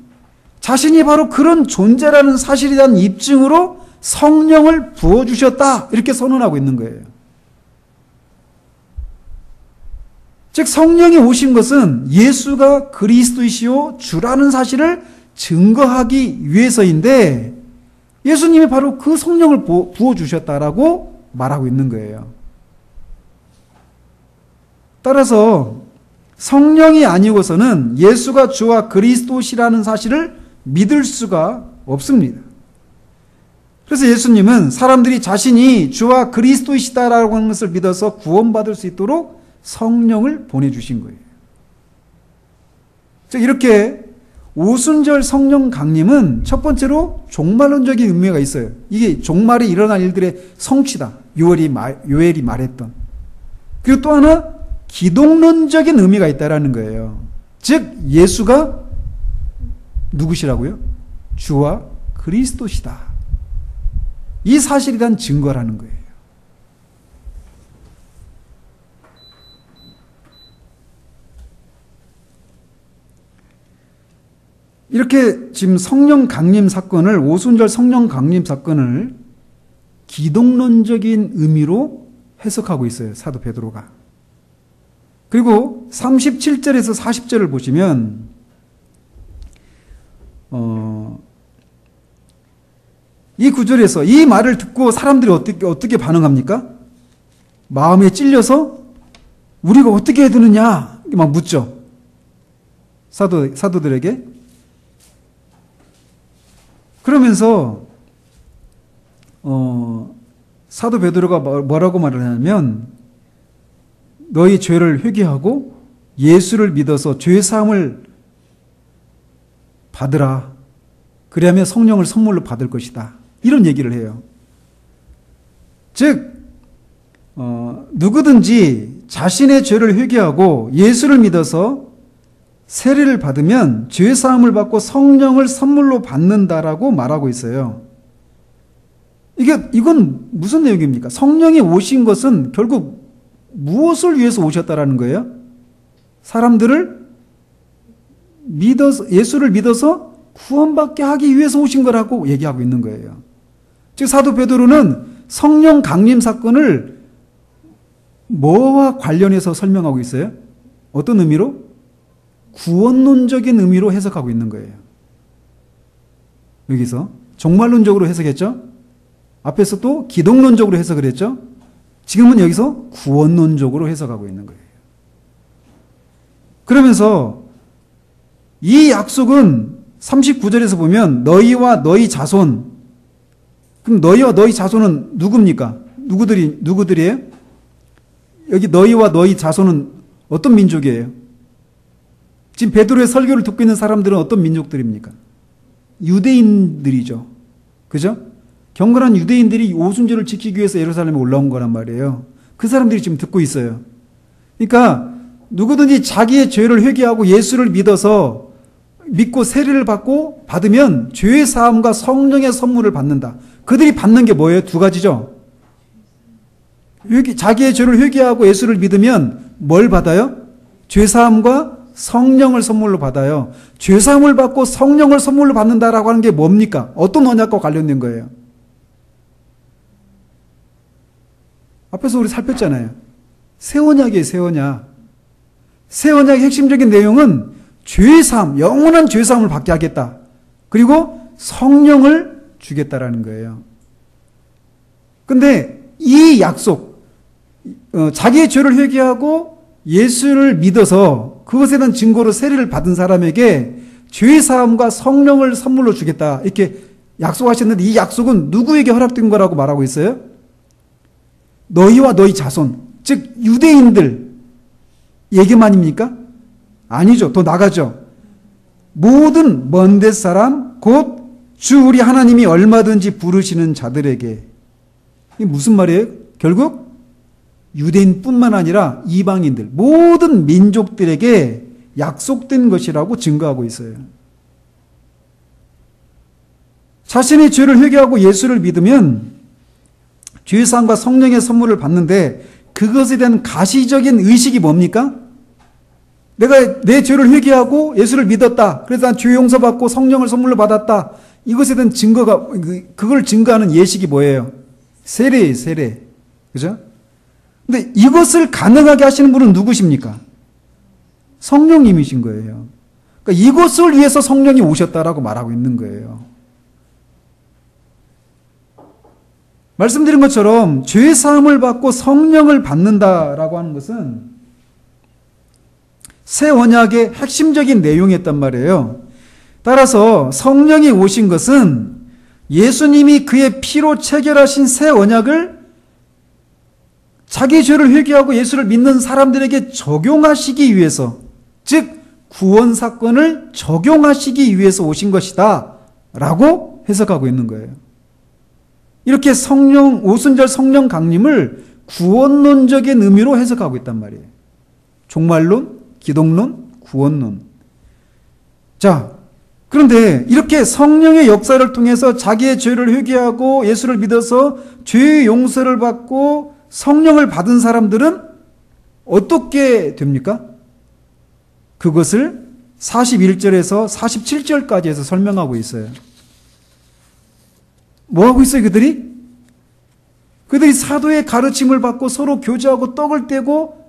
자신이 바로 그런 존재라는 사실에 대한 입증으로 성령을 부어주셨다. 이렇게 선언하고 있는 거예요. 즉 성령이 오신 것은 예수가 그리스도이시오 주라는 사실을 증거하기 위해서인데 예수님이 바로 그 성령을 부어주셨다라고 말하고 있는 거예요. 따라서 성령이 아니고서는 예수가 주와 그리스도시라는 사실을 믿을 수가 없습니다. 그래서 예수님은 사람들이 자신이 주와 그리스도이시다라고 하는 것을 믿어서 구원받을 수 있도록 성령을 보내주신 거예요. 즉 이렇게 오순절 성령 강림은 첫 번째로 종말론적인 의미가 있어요. 이게 종말에 일어날 일들의 성취다. 요엘이 말했던. 그리고 또 하나 기독론적인 의미가 있다라는 거예요. 즉 예수가 누구시라고요? 주와 그리스도시다. 이 사실에 대한 증거라는 거예요. 이렇게 지금 성령 강림 사건을 오순절 성령 강림 사건을 기독론적인 의미로 해석하고 있어요. 사도 베드로가. 그리고 37절에서 40절을 보시면 이 구절에서 이 말을 듣고 사람들이 어떻게 반응합니까? 마음에 찔려서 우리가 어떻게 해야 되느냐 막 묻죠. 사도들에게. 그러면서 사도 베드로가 뭐라고 말을 하냐면 너희 죄를 회개하고 예수를 믿어서 죄 사함을 받으라. 그리하면 성령을 선물로 받을 것이다. 이런 얘기를 해요. 즉 누구든지 자신의 죄를 회개하고 예수를 믿어서 세례를 받으면 죄 사함을 받고 성령을 선물로 받는다라고 말하고 있어요. 이건 무슨 내용입니까? 성령이 오신 것은 결국 무엇을 위해서 오셨다라는 거예요? 사람들을 믿어서 예수를 믿어서 구원받게 하기 위해서 오신 거라고 얘기하고 있는 거예요. 즉 사도 베드로는 성령 강림 사건을 뭐와 관련해서 설명하고 있어요? 어떤 의미로? 구원론적인 의미로 해석하고 있는 거예요. 여기서 종말론적으로 해석했죠? 앞에서 또 기독론적으로 해석을 했죠? 지금은 여기서 구원론적으로 해석하고 있는 거예요. 그러면서 이 약속은 39절에서 보면 너희와 너희 자손, 그럼 너희와 너희 자손은 누굽니까? 누구들이에요? 여기 너희와 너희 자손은 어떤 민족이에요? 지금 베드로의 설교를 듣고 있는 사람들은 어떤 민족들입니까? 유대인들이죠. 그죠? 경건한 유대인들이 오순절을 지키기 위해서 예루살렘에 올라온 거란 말이에요. 그 사람들이 지금 듣고 있어요. 그러니까 누구든지 자기의 죄를 회개하고 예수를 믿고 세례를 받으면 죄의 사함과 성령의 선물을 받는다. 그들이 받는 게 뭐예요? 두 가지죠. 자기의 죄를 회개하고 예수를 믿으면 뭘 받아요? 죄 사함과 성령을 선물로 받아요. 죄 사함을 받고 성령을 선물로 받는다라고 하는 게 뭡니까? 어떤 언약과 관련된 거예요? 앞에서 우리 살폈잖아요. 새 언약이에요, 새 언약. 새 언약의 핵심적인 내용은 죄사함, 영원한 죄사함을 받게 하겠다. 그리고 성령을 주겠다라는 거예요. 근데 이 약속, 자기의 죄를 회개하고 예수를 믿어서 그것에 대한 증거로 세례를 받은 사람에게 죄사함과 성령을 선물로 주겠다. 이렇게 약속하셨는데 이 약속은 누구에게 허락된 거라고 말하고 있어요? 너희와 너희 자손, 즉 유대인들 얘기만입니까? 아니죠. 더 나가죠. 모든 먼 데 사람 곧 주 우리 하나님이 얼마든지 부르시는 자들에게. 이게 무슨 말이에요? 결국 유대인뿐만 아니라 이방인들 모든 민족들에게 약속된 것이라고 증거하고 있어요. 자신의 죄를 회개하고 예수를 믿으면 죄사함과 성령의 선물을 받는데 그것에 대한 가시적인 의식이 뭡니까? 내가 내 죄를 회개하고 예수를 믿었다. 그래서 난 죄 용서받고 성령을 선물로 받았다. 이것에 대한 증거가, 그걸 증거하는 예식이 뭐예요? 세례예요, 세례. 그죠? 근데 이것을 가능하게 하시는 분은 누구십니까? 성령님이신 거예요. 그러니까 이것을 위해서 성령이 오셨다라고 말하고 있는 거예요. 말씀드린 것처럼 죄 사함을 받고 성령을 받는다라고 하는 것은 새 언약의 핵심적인 내용이었단 말이에요. 따라서 성령이 오신 것은 예수님이 그의 피로 체결하신 새 언약을 자기 죄를 회개하고 예수를 믿는 사람들에게 적용하시기 위해서, 즉 구원 사건을 적용하시기 위해서 오신 것이다 라고 해석하고 있는 거예요. 이렇게 오순절 성령 강림을 구원론적인 의미로 해석하고 있단 말이에요. 종말론, 기독론, 구원론. 자, 그런데 이렇게 성령의 역사를 통해서 자기의 죄를 회개하고 예수를 믿어서 죄의 용서를 받고 성령을 받은 사람들은 어떻게 됩니까? 그것을 41절에서 47절까지 해서 설명하고 있어요. 뭐 하고 있어요, 그들이? 그들이 사도의 가르침을 받고 서로 교제하고 떡을 떼고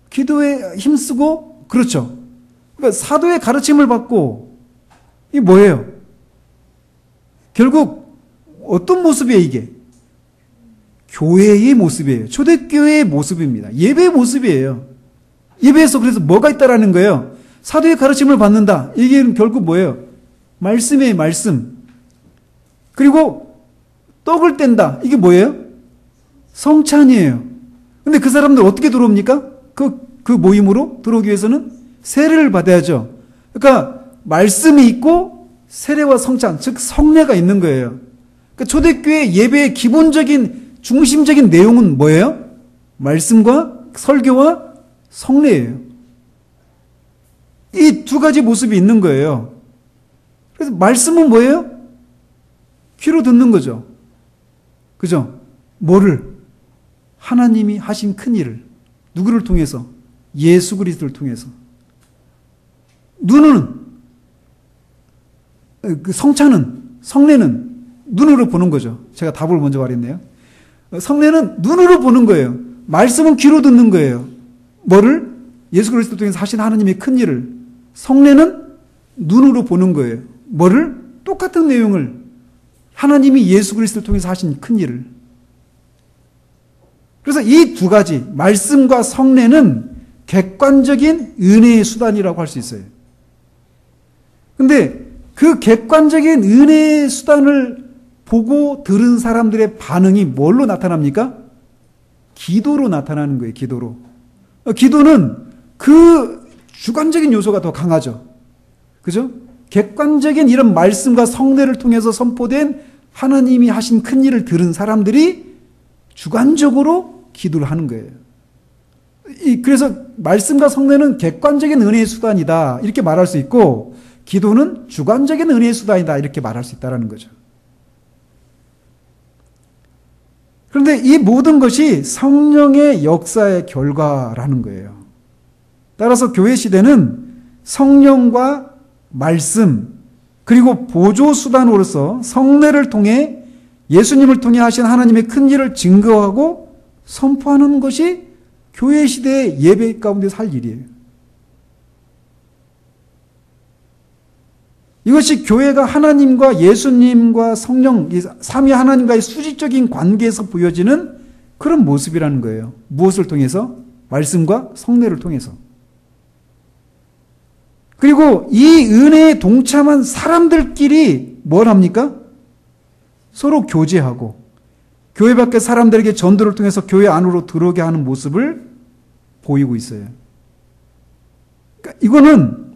기도에 힘쓰고, 그렇죠. 그러니까 사도의 가르침을 받고, 이게 뭐예요? 결국 어떤 모습이에요, 이게? 교회의 모습이에요. 초대교회의 모습입니다. 예배의 모습이에요. 예배에서 그래서 뭐가 있다라는 거예요? 사도의 가르침을 받는다. 이게 결국 뭐예요? 말씀이에요, 말씀. 그리고 떡을 뗀다. 이게 뭐예요? 성찬이에요. 근데 그 사람들 어떻게 들어옵니까? 그 모임으로 들어오기 위해서는 세례를 받아야죠. 그러니까 말씀이 있고 세례와 성찬, 즉 성례가 있는 거예요. 그러니까 초대교회 예배의 기본적인 중심적인 내용은 뭐예요? 말씀과 설교와 성례예요. 이 두 가지 모습이 있는 거예요. 그래서 말씀은 뭐예요? 귀로 듣는 거죠. 그죠? 뭐를? 하나님이 하신 큰 일을. 누구를 통해서? 예수 그리스도를 통해서. 눈은 그 성례는 눈으로 보는 거죠. 제가 답을 먼저 말했네요. 성례는 눈으로 보는 거예요. 말씀은 귀로 듣는 거예요. 뭐를? 예수 그리스도 통해서 하신 하나님의 큰 일을. 성례는 눈으로 보는 거예요. 뭐를? 똑같은 내용을. 하나님이 예수 그리스도를 통해서 하신 큰 일을. 그래서 이 두 가지, 말씀과 성례는 객관적인 은혜의 수단이라고 할 수 있어요. 근데 그 객관적인 은혜의 수단을 보고 들은 사람들의 반응이 뭘로 나타납니까? 기도로 나타나는 거예요, 기도로. 기도는 그 주관적인 요소가 더 강하죠. 그죠? 객관적인 이런 말씀과 성례를 통해서 선포된 하나님이 하신 큰 일을 들은 사람들이 주관적으로 기도를 하는 거예요. 그래서 말씀과 성례는 객관적인 은혜의 수단이다 이렇게 말할 수 있고, 기도는 주관적인 은혜의 수단이다 이렇게 말할 수 있다는 거죠. 그런데 이 모든 것이 성령의 역사의 결과라는 거예요. 따라서 교회 시대는 성령과 말씀 그리고 보조 수단으로서 성례를 통해 예수님을 통해 하신 하나님의 큰 일을 증거하고 선포하는 것이 교회 시대의 예배 가운데서 할 일이에요. 이것이 교회가 하나님과 예수님과 성령, 삼위 하나님과의 수직적인 관계에서 보여지는 그런 모습이라는 거예요. 무엇을 통해서? 말씀과 성례를 통해서. 그리고 이 은혜에 동참한 사람들끼리 뭘 합니까? 서로 교제하고 교회 밖의 사람들에게 전도를 통해서 교회 안으로 들어오게 하는 모습을 보이고 있어요. 그러니까 이거는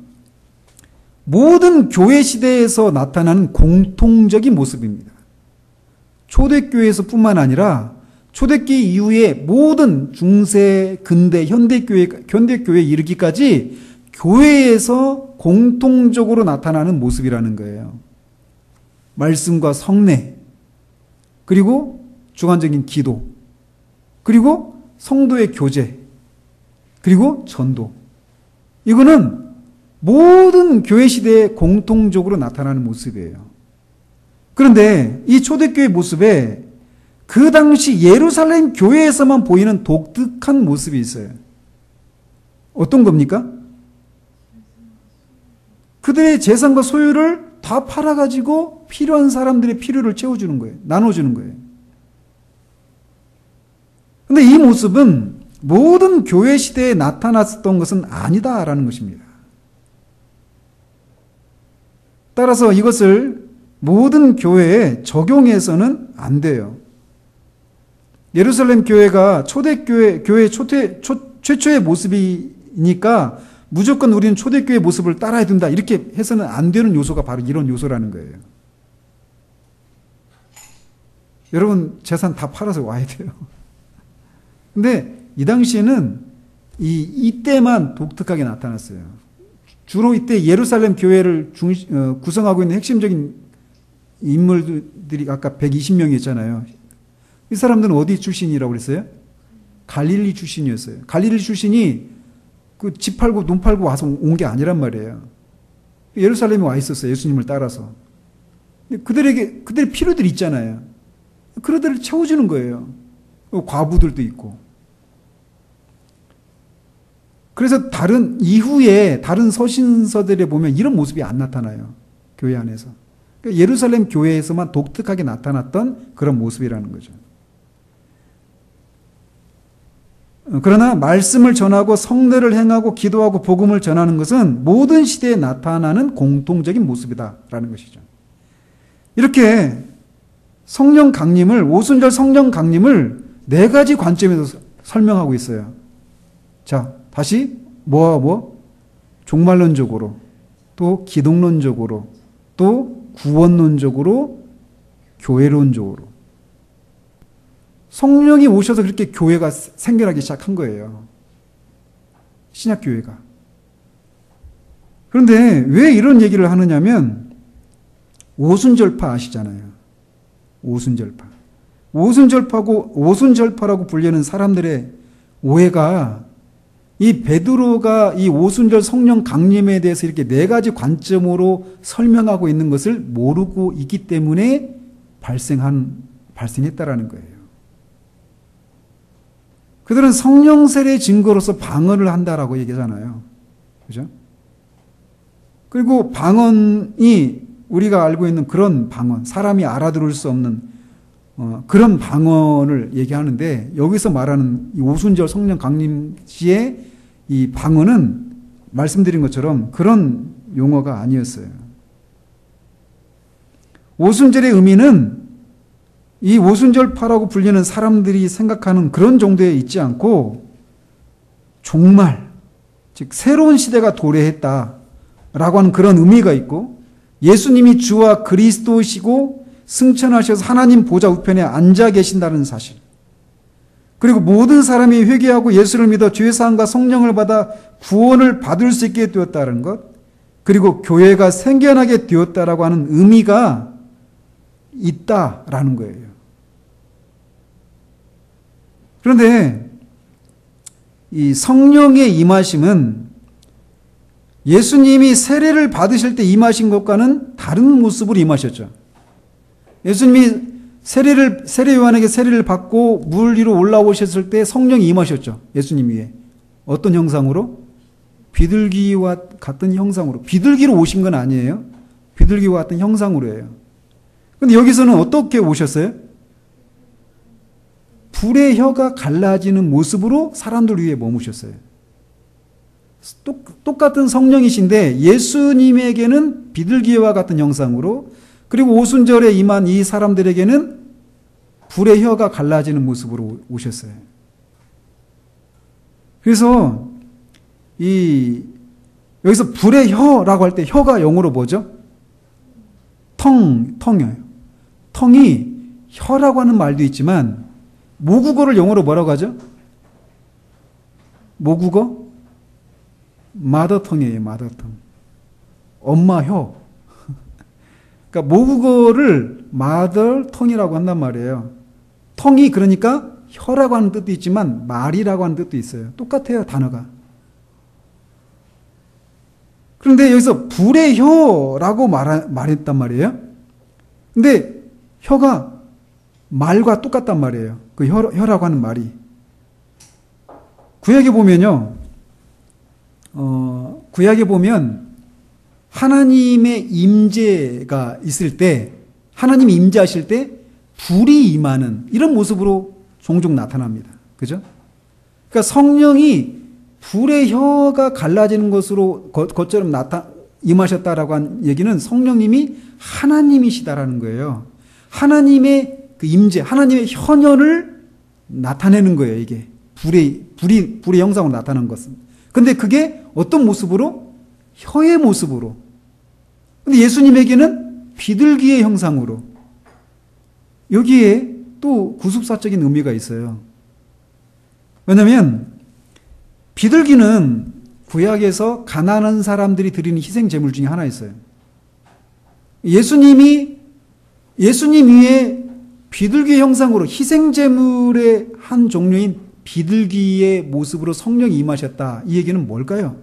모든 교회 시대에서 나타나는 공통적인 모습입니다. 초대교회에서 뿐만 아니라 초대교회 이후에 모든 중세, 근대, 현대교회에 이르기까지 교회에서 공통적으로 나타나는 모습이라는 거예요. 말씀과 성례, 그리고 주관적인 기도, 그리고 성도의 교제, 그리고 전도. 이거는 모든 교회 시대에 공통적으로 나타나는 모습이에요. 그런데 이 초대교회 모습에 그 당시 예루살렘 교회에서만 보이는 독특한 모습이 있어요. 어떤 겁니까? 그들의 재산과 소유를 다 팔아가지고 필요한 사람들의 필요를 채워주는 거예요. 나눠주는 거예요. 근데 이 모습은 모든 교회 시대에 나타났던 것은 아니다라는 것입니다. 따라서 이것을 모든 교회에 적용해서는 안 돼요. 예루살렘 교회가 초대교회, 교회 최초의 모습이니까 무조건 우리는 초대교회 모습을 따라야 된다. 이렇게 해서는 안 되는 요소가 바로 이런 요소라는 거예요. 여러분, 재산 다 팔아서 와야 돼요. 근데 이 당시에는 이때만 독특하게 나타났어요. 주로 이때 예루살렘 교회를 구성하고 있는 핵심적인 인물들이 아까 120명이었잖아요. 이 사람들은 어디 출신이라고 그랬어요? 갈릴리 출신이었어요. 갈릴리 출신이 그 집 팔고 눈 팔고 와서 온 게 아니란 말이에요. 예루살렘에 와 있었어요. 예수님을 따라서. 그들의 필요들이 있잖아요. 그들을 채워주는 거예요. 과부들도 있고. 그래서 이후에 다른 서신서들에 보면 이런 모습이 안 나타나요. 교회 안에서. 그러니까 예루살렘 교회에서만 독특하게 나타났던 그런 모습이라는 거죠. 그러나 말씀을 전하고 성례를 행하고 기도하고 복음을 전하는 것은 모든 시대에 나타나는 공통적인 모습이다라는 것이죠. 이렇게 성령 강림을, 오순절 성령 강림을 4가지 관점에서 설명하고 있어요. 자, 다시 뭐와 종말론적으로, 또 기독론적으로, 또 구원론적으로, 교회론적으로. 성령이 오셔서 그렇게 교회가 생겨나기 시작한 거예요. 신약교회가. 그런데 왜 이런 얘기를 하느냐면 오순절파 아시잖아요. 오순절파. 오순절파라고 불리는 사람들의 오해가 이 베드로가 이 오순절 성령 강림에 대해서 이렇게 네 가지 관점으로 설명하고 있는 것을 모르고 있기 때문에 발생했다라는 거예요. 그들은 성령 세례의 증거로서 방언을 한다라고 얘기하잖아요. 그죠? 그리고 방언이 우리가 알고 있는 그런 방언, 사람이 알아들을 수 없는 그런 방언을 얘기하는데, 여기서 말하는 이 오순절 성령 강림 시의 이 방언은 말씀드린 것처럼 그런 용어가 아니었어요. 오순절의 의미는 이 오순절파라고 불리는 사람들이 생각하는 그런 정도에 있지 않고, 종말, 즉 새로운 시대가 도래했다라고 하는 그런 의미가 있고, 예수님이 주와 그리스도시고 승천하셔서 하나님 보좌 우편에 앉아 계신다는 사실, 그리고 모든 사람이 회개하고 예수를 믿어 죄사함과 성령을 받아 구원을 받을 수 있게 되었다는 것, 그리고 교회가 생겨나게 되었다라고 하는 의미가 있다라는 거예요. 그런데 이 성령의 임하심은 예수님이 세례를 받으실 때 임하신 것과는 다른 모습으로 임하셨죠. 예수님이 세례 요한에게 세례를 받고 물 위로 올라오셨을 때 성령이 임하셨죠. 예수님 위에. 어떤 형상으로? 비둘기와 같은 형상으로. 비둘기로 오신 건 아니에요. 비둘기와 같은 형상으로예요. 그런데 여기서는 어떻게 오셨어요? 불의 혀가 갈라지는 모습으로 사람들 위에 머무셨어요. 똑같은 성령이신데 예수님에게는 비둘기와 같은 형상으로, 그리고 오순절에 임한 이 사람들에게는 불의 혀가 갈라지는 모습으로 오셨어요. 그래서 여기서 불의 혀라고 할 때 혀가 영어로 뭐죠? 텅이에요. 텅이 혀라고 하는 말도 있지만 모국어를 영어로 뭐라고 하죠? 모국어? 마더텅이에요. 마더텅. 엄마 혀. 그러니까 모국어를 마더텅이라고 한단 말이에요. 텅이 그러니까 혀라고 하는 뜻도 있지만 말이라고 하는 뜻도 있어요. 똑같아요, 단어가. 그런데 여기서 불의 혀라고 말했단 말이에요. 근데 혀가 말과 똑같단 말이에요. 그 혀라고 하는 말이. 구약에 보면요. 구약에 보면 하나님의 임재가 있을 때, 하나님이 임재하실 때 불이 임하는 이런 모습으로 종종 나타납니다. 그죠? 그러니까 성령이 불의 혀가 갈라지는 것으로 것처럼 임하셨다라고 한 얘기는 성령님이 하나님이시다라는 거예요. 하나님의 그 임재, 하나님의 현현을 나타내는 거예요. 이게 불의 형상으로 나타난 것은. 근데 그게 어떤 모습으로? 혀의 모습으로. 근데 예수님에게는 비둘기의 형상으로. 여기에 또 구속사적인 의미가 있어요. 왜냐하면 비둘기는 구약에서 가난한 사람들이 드리는 희생 제물 중에 하나였어요. 예수님 위에 비둘기 형상으로 희생 제물의 한 종류인 비둘기의 모습으로 성령이 임하셨다. 이 얘기는 뭘까요?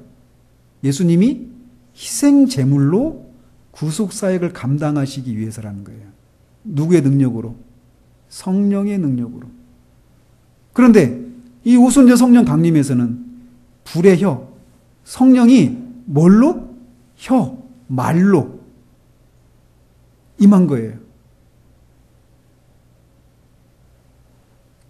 예수님이 희생 제물로 구속 사역을 감당하시기 위해서라는 거예요. 누구의 능력으로? 성령의 능력으로. 그런데 이 오순절 성령 강림에서는 불의 혀, 성령이 뭘로? 혀, 말로 임한 거예요.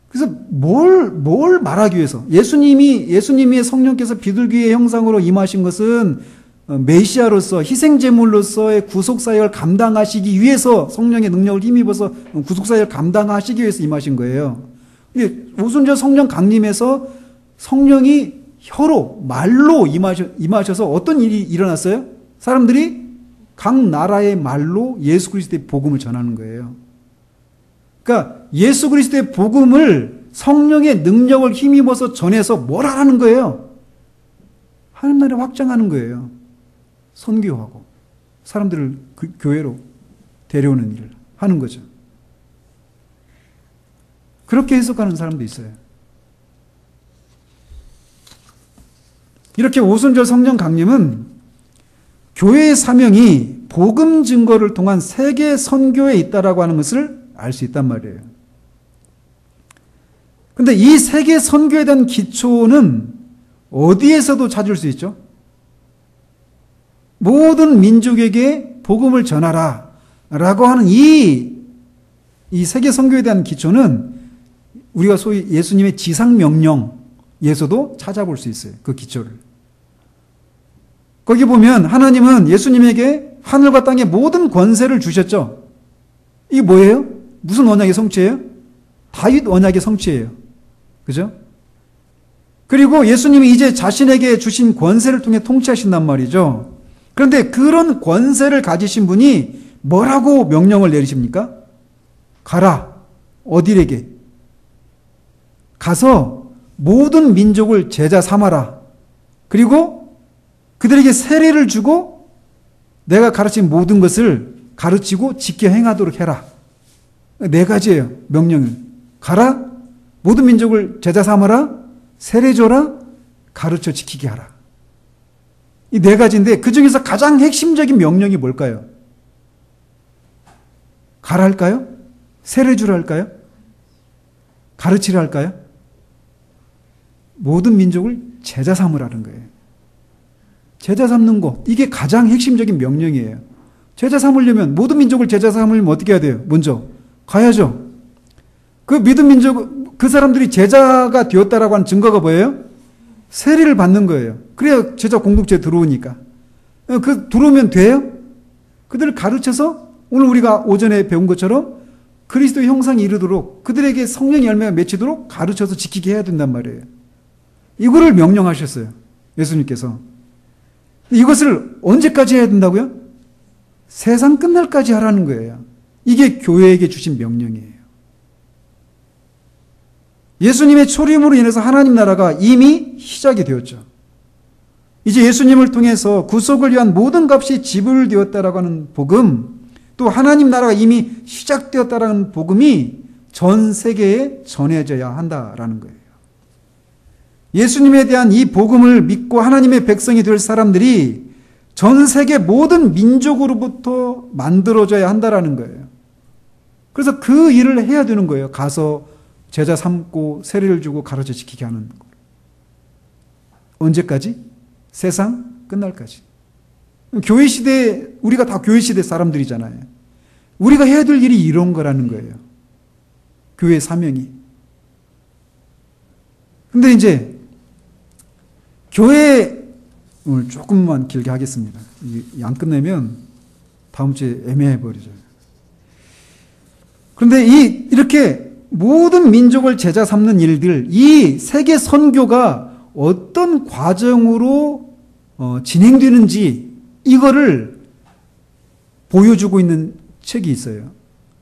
그래서 뭘 말하기 위해서? 예수님의 성령께서 비둘기의 형상으로 임하신 것은 메시아로서 희생제물로서의 구속사역을 감당하시기 위해서, 성령의 능력을 힘입어서 구속사역을 감당하시기 위해서 임하신 거예요. 오순절 성령 강림에서 성령이 혀로, 말로 임하셔서 어떤 일이 일어났어요? 사람들이 각 나라의 말로 예수 그리스도의 복음을 전하는 거예요. 그러니까 예수 그리스도의 복음을 성령의 능력을 힘입어서 전해서 뭘 하라는 거예요? 하나님 나라를 확장하는 거예요. 선교하고 사람들을 그 교회로 데려오는 일을 하는 거죠. 그렇게 해석하는 사람도 있어요. 이렇게 오순절 성령 강림은 교회의 사명이 복음 증거를 통한 세계 선교에 있다라고 하는 것을 알 수 있단 말이에요. 근데 이 세계 선교에 대한 기초는 어디에서도 찾을 수 있죠? 모든 민족에게 복음을 전하라 라고 하는 이 세계 선교에 대한 기초는 우리가 소위 예수님의 지상명령에서도 찾아볼 수 있어요. 그 기초를. 거기 보면 하나님은 예수님에게 하늘과 땅의 모든 권세를 주셨죠. 이게 뭐예요? 무슨 언약의 성취예요? 다윗 언약의 성취예요. 그죠? 그리고 예수님이 이제 자신에게 주신 권세를 통해 통치하신단 말이죠. 그런데 그런 권세를 가지신 분이 뭐라고 명령을 내리십니까? 가라. 어디에게? 가서 모든 민족을 제자 삼아라. 그리고 그들에게 세례를 주고 내가 가르친 모든 것을 가르치고 지켜 행하도록 해라. 네 가지예요. 명령을. 가라. 모든 민족을 제자 삼아라. 세례 줘라. 가르쳐 지키게 하라. 이 네 가지인데 그 중에서 가장 핵심적인 명령이 뭘까요? 가라 할까요? 세례 주라 할까요? 가르치라 할까요? 모든 민족을 제자 삼으라는 거예요. 제자 삼는 것, 이게 가장 핵심적인 명령이에요. 제자 삼으려면, 모든 민족을 제자 삼으려면 어떻게 해야 돼요? 먼저 가야죠. 그 믿은 민족, 그 사람들이 제자가 되었다라고 하는 증거가 뭐예요? 세례를 받는 거예요. 그래야 제자 공동체에 들어오니까. 들어오면 돼요? 그들을 가르쳐서 오늘 우리가 오전에 배운 것처럼 그리스도의 형상에 이르도록 그들에게 성령의 열매가 맺히도록 가르쳐서 지키게 해야 된단 말이에요. 이거를 명령하셨어요. 예수님께서. 이것을 언제까지 해야 된다고요? 세상 끝날까지 하라는 거예요. 이게 교회에게 주신 명령이에요. 예수님의 초림으로 인해서 하나님 나라가 이미 시작이 되었죠. 이제 예수님을 통해서 구속을 위한 모든 값이 지불되었다라고 하는 복음, 또 하나님 나라가 이미 시작되었다라는 복음이 전 세계에 전해져야 한다라는 거예요. 예수님에 대한 이 복음을 믿고 하나님의 백성이 될 사람들이 전 세계 모든 민족으로부터 만들어져야 한다라는 거예요. 그래서 그 일을 해야 되는 거예요. 가서 제자 삼고 세례를 주고 가르쳐 지키게 하는 거. 언제까지? 세상 끝날까지. 교회 시대, 우리가 다 교회 시대 사람들이잖아요. 우리가 해야 될 일이 이런 거라는 거예요. 교회 사명이. 근데 이제 교회, 오늘 조금만 길게 하겠습니다. 안 끝내면 다음 주에 애매해 버리죠. 그런데 이렇게 모든 민족을 제자 삼는 일들, 이 세계 선교가 어떤 과정으로 진행되는지 이거를 보여주고 있는 책이 있어요.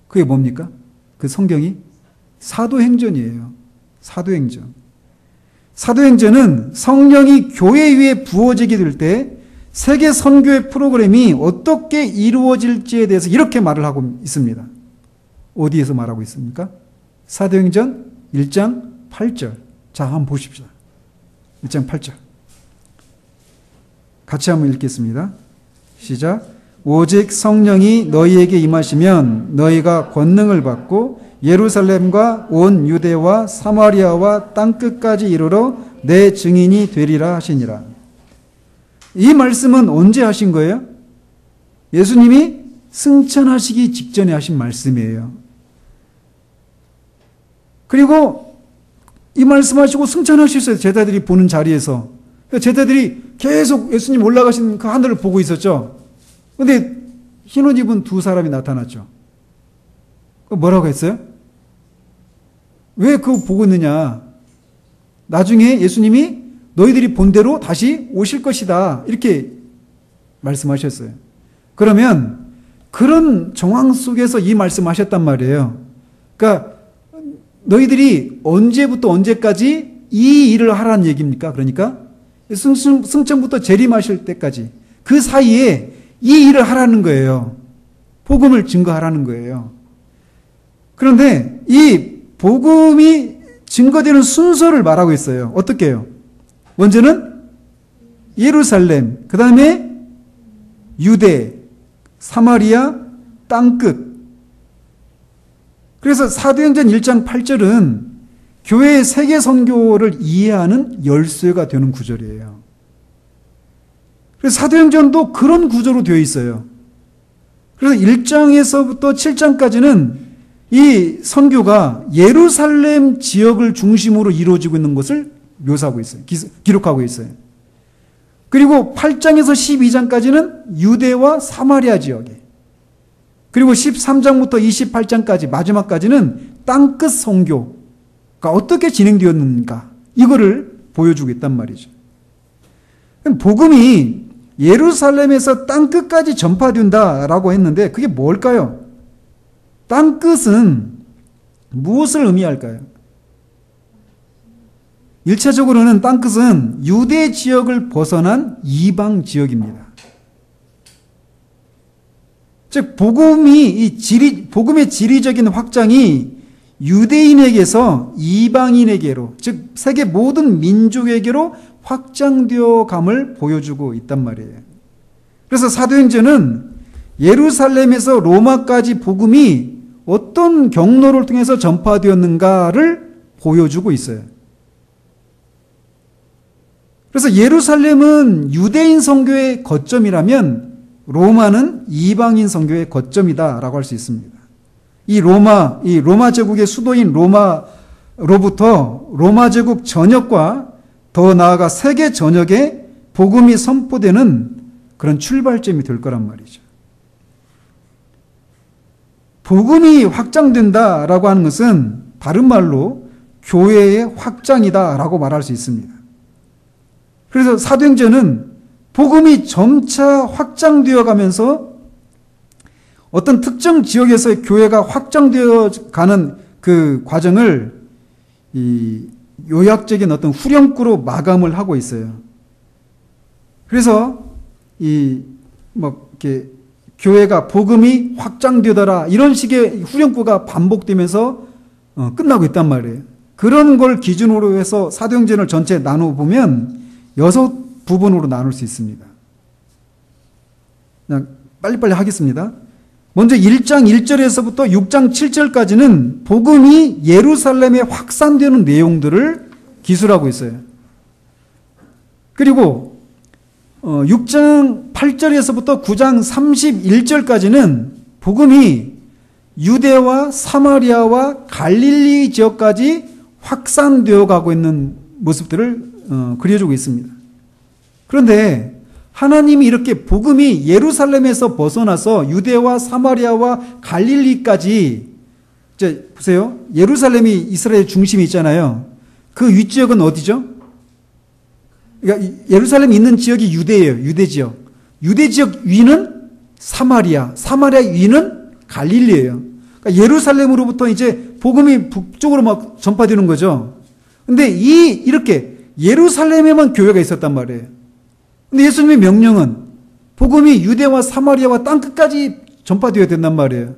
그게 뭡니까? 그 성경이 사도행전이에요. 사도행전. 사도행전은 성령이 교회 위에 부어지게 될 때 세계 선교의 프로그램이 어떻게 이루어질지에 대해서 이렇게 말을 하고 있습니다. 어디에서 말하고 있습니까? 사도행전 1장 8절. 자, 한번 보십시오. 1장 8절. 같이 한번 읽겠습니다. 시작. 오직 성령이 너희에게 임하시면 너희가 권능을 받고 예루살렘과 온 유대와 사마리아와 땅끝까지 이르러 내 증인이 되리라 하시니라. 이 말씀은 언제 하신 거예요? 예수님이 승천하시기 직전에 하신 말씀이에요. 그리고 이 말씀하시고 승천하셨어요. 제자들이 보는 자리에서. 제자들이 계속 예수님 올라가신 그 하늘을 보고 있었죠. 그런데 흰옷 입은 두 사람이 나타났죠. 뭐라고 했어요? 왜 그거 보고 있느냐? 나중에 예수님이 너희들이 본 대로 다시 오실 것이다. 이렇게 말씀하셨어요. 그러면 그런 정황 속에서 이 말씀하셨단 말이에요. 그러니까 너희들이 언제부터 언제까지 이 일을 하라는 얘기입니까? 그러니까 승천부터 재림하실 때까지 그 사이에 이 일을 하라는 거예요. 복음을 증거하라는 거예요. 그런데 이 복음이 증거되는 순서를 말하고 있어요. 어떻게 해요? 먼저는 예루살렘, 그 다음에 유대, 사마리아, 땅끝. 그래서 사도행전 1장 8절은 교회의 세계 선교를 이해하는 열쇠가 되는 구절이에요. 그래서 사도행전도 그런 구조로 되어 있어요. 그래서 1장에서부터 7장까지는 이 선교가 예루살렘 지역을 중심으로 이루어지고 있는 것을 묘사하고 있어요. 기록하고 있어요. 그리고 8장에서 12장까지는 유대와 사마리아 지역에, 그리고 13장부터 28장까지 마지막까지는 땅끝 선교가 어떻게 진행되었는가, 이거를 보여주고 있단 말이죠. 복음이 예루살렘에서 땅끝까지 전파된다라고 했는데 그게 뭘까요? 땅끝은 무엇을 의미할까요? 1차적으로는 땅끝은 유대 지역을 벗어난 이방 지역입니다. 즉 복음의 지리적인 확장이 유대인에게서 이방인에게로, 즉 세계 모든 민족에게로 확장되어 감을 보여주고 있단 말이에요. 그래서 사도행전은 예루살렘에서 로마까지 복음이 어떤 경로를 통해서 전파되었는가를 보여주고 있어요. 그래서 예루살렘은 유대인 선교의 거점이라면 로마는 이방인 선교의 거점이다라고 할 수 있습니다. 이 로마 제국의 수도인 로마로부터 로마 제국 전역과 더 나아가 세계 전역에 복음이 선포되는 그런 출발점이 될 거란 말이죠. 복음이 확장된다라고 하는 것은 다른 말로 교회의 확장이다라고 말할 수 있습니다. 그래서 사도행전은 복음이 점차 확장되어 가면서 어떤 특정 지역에서의 교회가 확장되어 가는 그 과정을 이 요약적인 어떤 후렴구로 마감을 하고 있어요. 그래서 이렇게 교회가 복음이 확장되더라 이런 식의 후렴구가 반복되면서 끝나고 있단 말이에요. 그런 걸 기준으로 해서 사도행전을 전체 나누어 보면 6 부분으로 나눌 수 있습니다. 그냥 빨리빨리 하겠습니다. 먼저 1장 1절에서부터 6장 7절까지는 복음이 예루살렘에 확산되는 내용들을 기술하고 있어요. 그리고 6장 8절에서부터 9장 31절까지는 복음이 유대와 사마리아와 갈릴리 지역까지 확산되어 가고 있는 모습들을 그려주고 있습니다. 그런데 하나님이 이렇게 복음이 예루살렘에서 벗어나서 유대와 사마리아와 갈릴리까지, 이제 보세요. 예루살렘이 이스라엘 중심이 있잖아요. 그 윗지역은 어디죠? 그러니까 예루살렘이 있는 지역이 유대예요. 유대 지역. 유대 지역 위는 사마리아, 사마리아 위는 갈릴리예요. 그러니까 예루살렘으로부터 이제 복음이 북쪽으로 막 전파되는 거죠. 근데 이렇게 예루살렘에만 교회가 있었단 말이에요. 근데 예수님의 명령은 복음이 유대와 사마리아와 땅끝까지 전파되어야 된단 말이에요.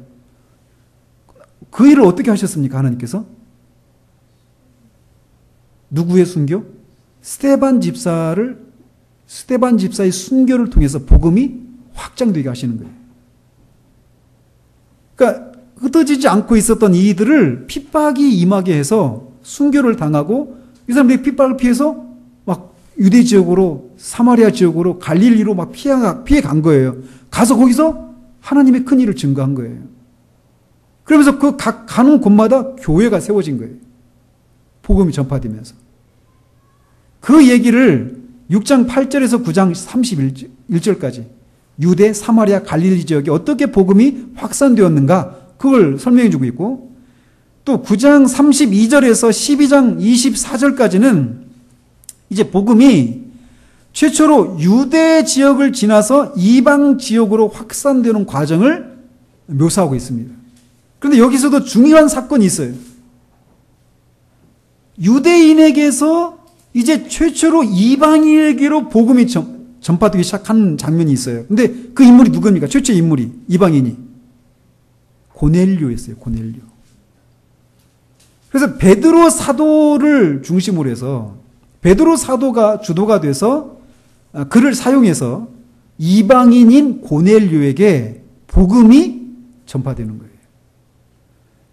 그 일을 어떻게 하셨습니까? 하나님께서? 누구의 순교? 스데반 집사의 순교를 통해서 복음이 확장되게 하시는 거예요. 그러니까 흩어지지 않고 있었던 이들을 핍박이 임하게 해서 순교를 당하고 이 사람들이 핍박을 피해서 막 유대 지역으로, 사마리아 지역으로, 갈릴리로 막 피해 간 거예요. 가서 거기서 하나님의 큰 일을 증거한 거예요. 그러면서 그 각 가는 곳마다 교회가 세워진 거예요. 복음이 전파되면서. 그 얘기를 6장 8절에서 9장 31절까지 유대, 사마리아, 갈릴리 지역에 어떻게 복음이 확산되었는가 그걸 설명해 주고 있고, 또 9장 32절에서 12장 24절까지는 이제 복음이 최초로 유대 지역을 지나서 이방 지역으로 확산되는 과정을 묘사하고 있습니다. 그런데 여기서도 중요한 사건이 있어요. 유대인에게서 이제 최초로 이방인에게로 복음이 전파되기 시작한 장면이 있어요. 근데 그 인물이 누굽니까? 최초 인물이, 이방인이. 고넬료였어요. 고넬료. 그래서 베드로 사도를 중심으로 해서 베드로 사도가 주도가 돼서 그를 사용해서 이방인인 고넬료에게 복음이 전파되는 거예요.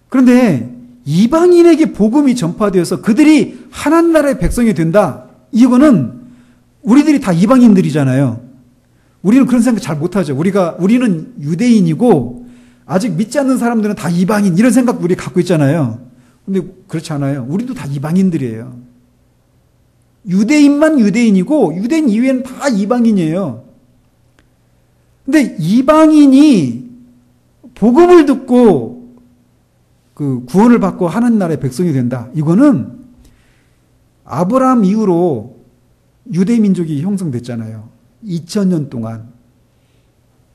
그런데 이방인에게 복음이 전파되어서 그들이 하나님 나라의 백성이 된다. 이거는 우리들이 다 이방인들이잖아요. 우리는 그런 생각 잘 못하죠. 우리는 유대인이고 아직 믿지 않는 사람들은 다 이방인 이런 생각 우리 갖고 있잖아요. 근데 그렇지 않아요. 우리도 다 이방인들이에요. 유대인만 유대인이고 유대인 이외에는 다 이방인이에요. 근데 이방인이 복음을 듣고 그 구원을 받고 하나님 나라의 백성이 된다. 이거는 아브라함 이후로 유대 민족이 형성됐잖아요. 2000년 동안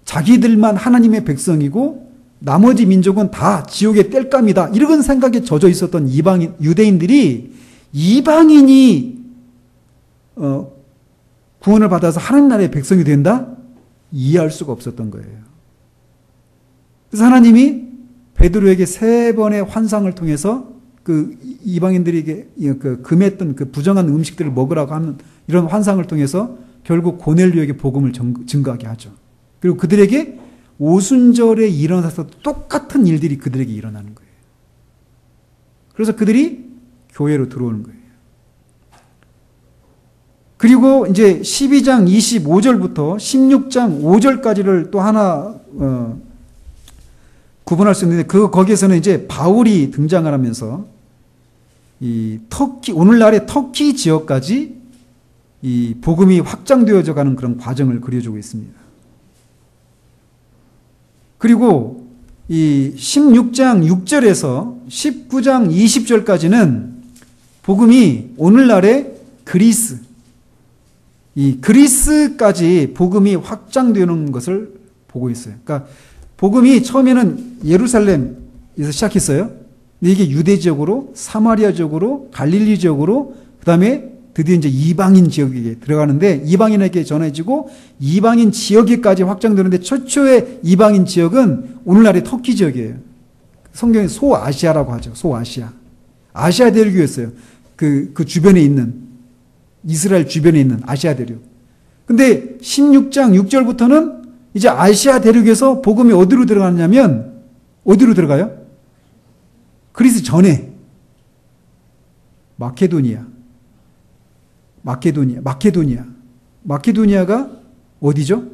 자기들만 하나님의 백성이고 나머지 민족은 다 지옥의 땔감이다. 이런 생각에 젖어 있었던 유대인들이 이방인이 구원을 받아서 하나님 나라의 백성이 된다? 이해할 수가 없었던 거예요. 그래서 하나님이 베드로에게 3번의 환상을 통해서 그 이방인들에게 그 금했던 그 부정한 음식들을 먹으라고 하는 이런 환상을 통해서 결국 고넬료에게 복음을 증거하게 하죠. 그리고 그들에게 오순절에 일어나서 똑같은 일들이 그들에게 일어나는 거예요. 그래서 그들이 교회로 들어오는 거예요. 그리고 이제 12장 25절부터 16장 5절까지를 또 하나 구분할 수 있는데 거기에서는 이제 바울이 등장을 하면서 이 오늘날의 터키 지역까지 이 복음이 확장되어져 가는 그런 과정을 그려주고 있습니다. 그리고 이 16장 6절에서 19장 20절까지는 복음이 오늘날의 이 그리스까지 복음이 확장되는 것을 보고 있어요. 그러니까 복음이 처음에는 예루살렘에서 시작했어요. 근데 이게 유대 지역으로, 사마리아 지역으로, 갈릴리 지역으로, 그 다음에 드디어 이제 이방인 지역에 들어가는데 이방인에게 전해지고 이방인 지역에까지 확장되는데 최초의 이방인 지역은 오늘날의 터키 지역이에요. 성경에 소아시아라고 하죠. 소아시아. 아시아 대륙이었어요. 그 주변에 있는, 이스라엘 주변에 있는 아시아 대륙. 근데 16장 6절부터는 이제 아시아 대륙에서 복음이 어디로 들어가냐면, 어디로 들어가요? 그리스 전에 마케도니아가 어디죠?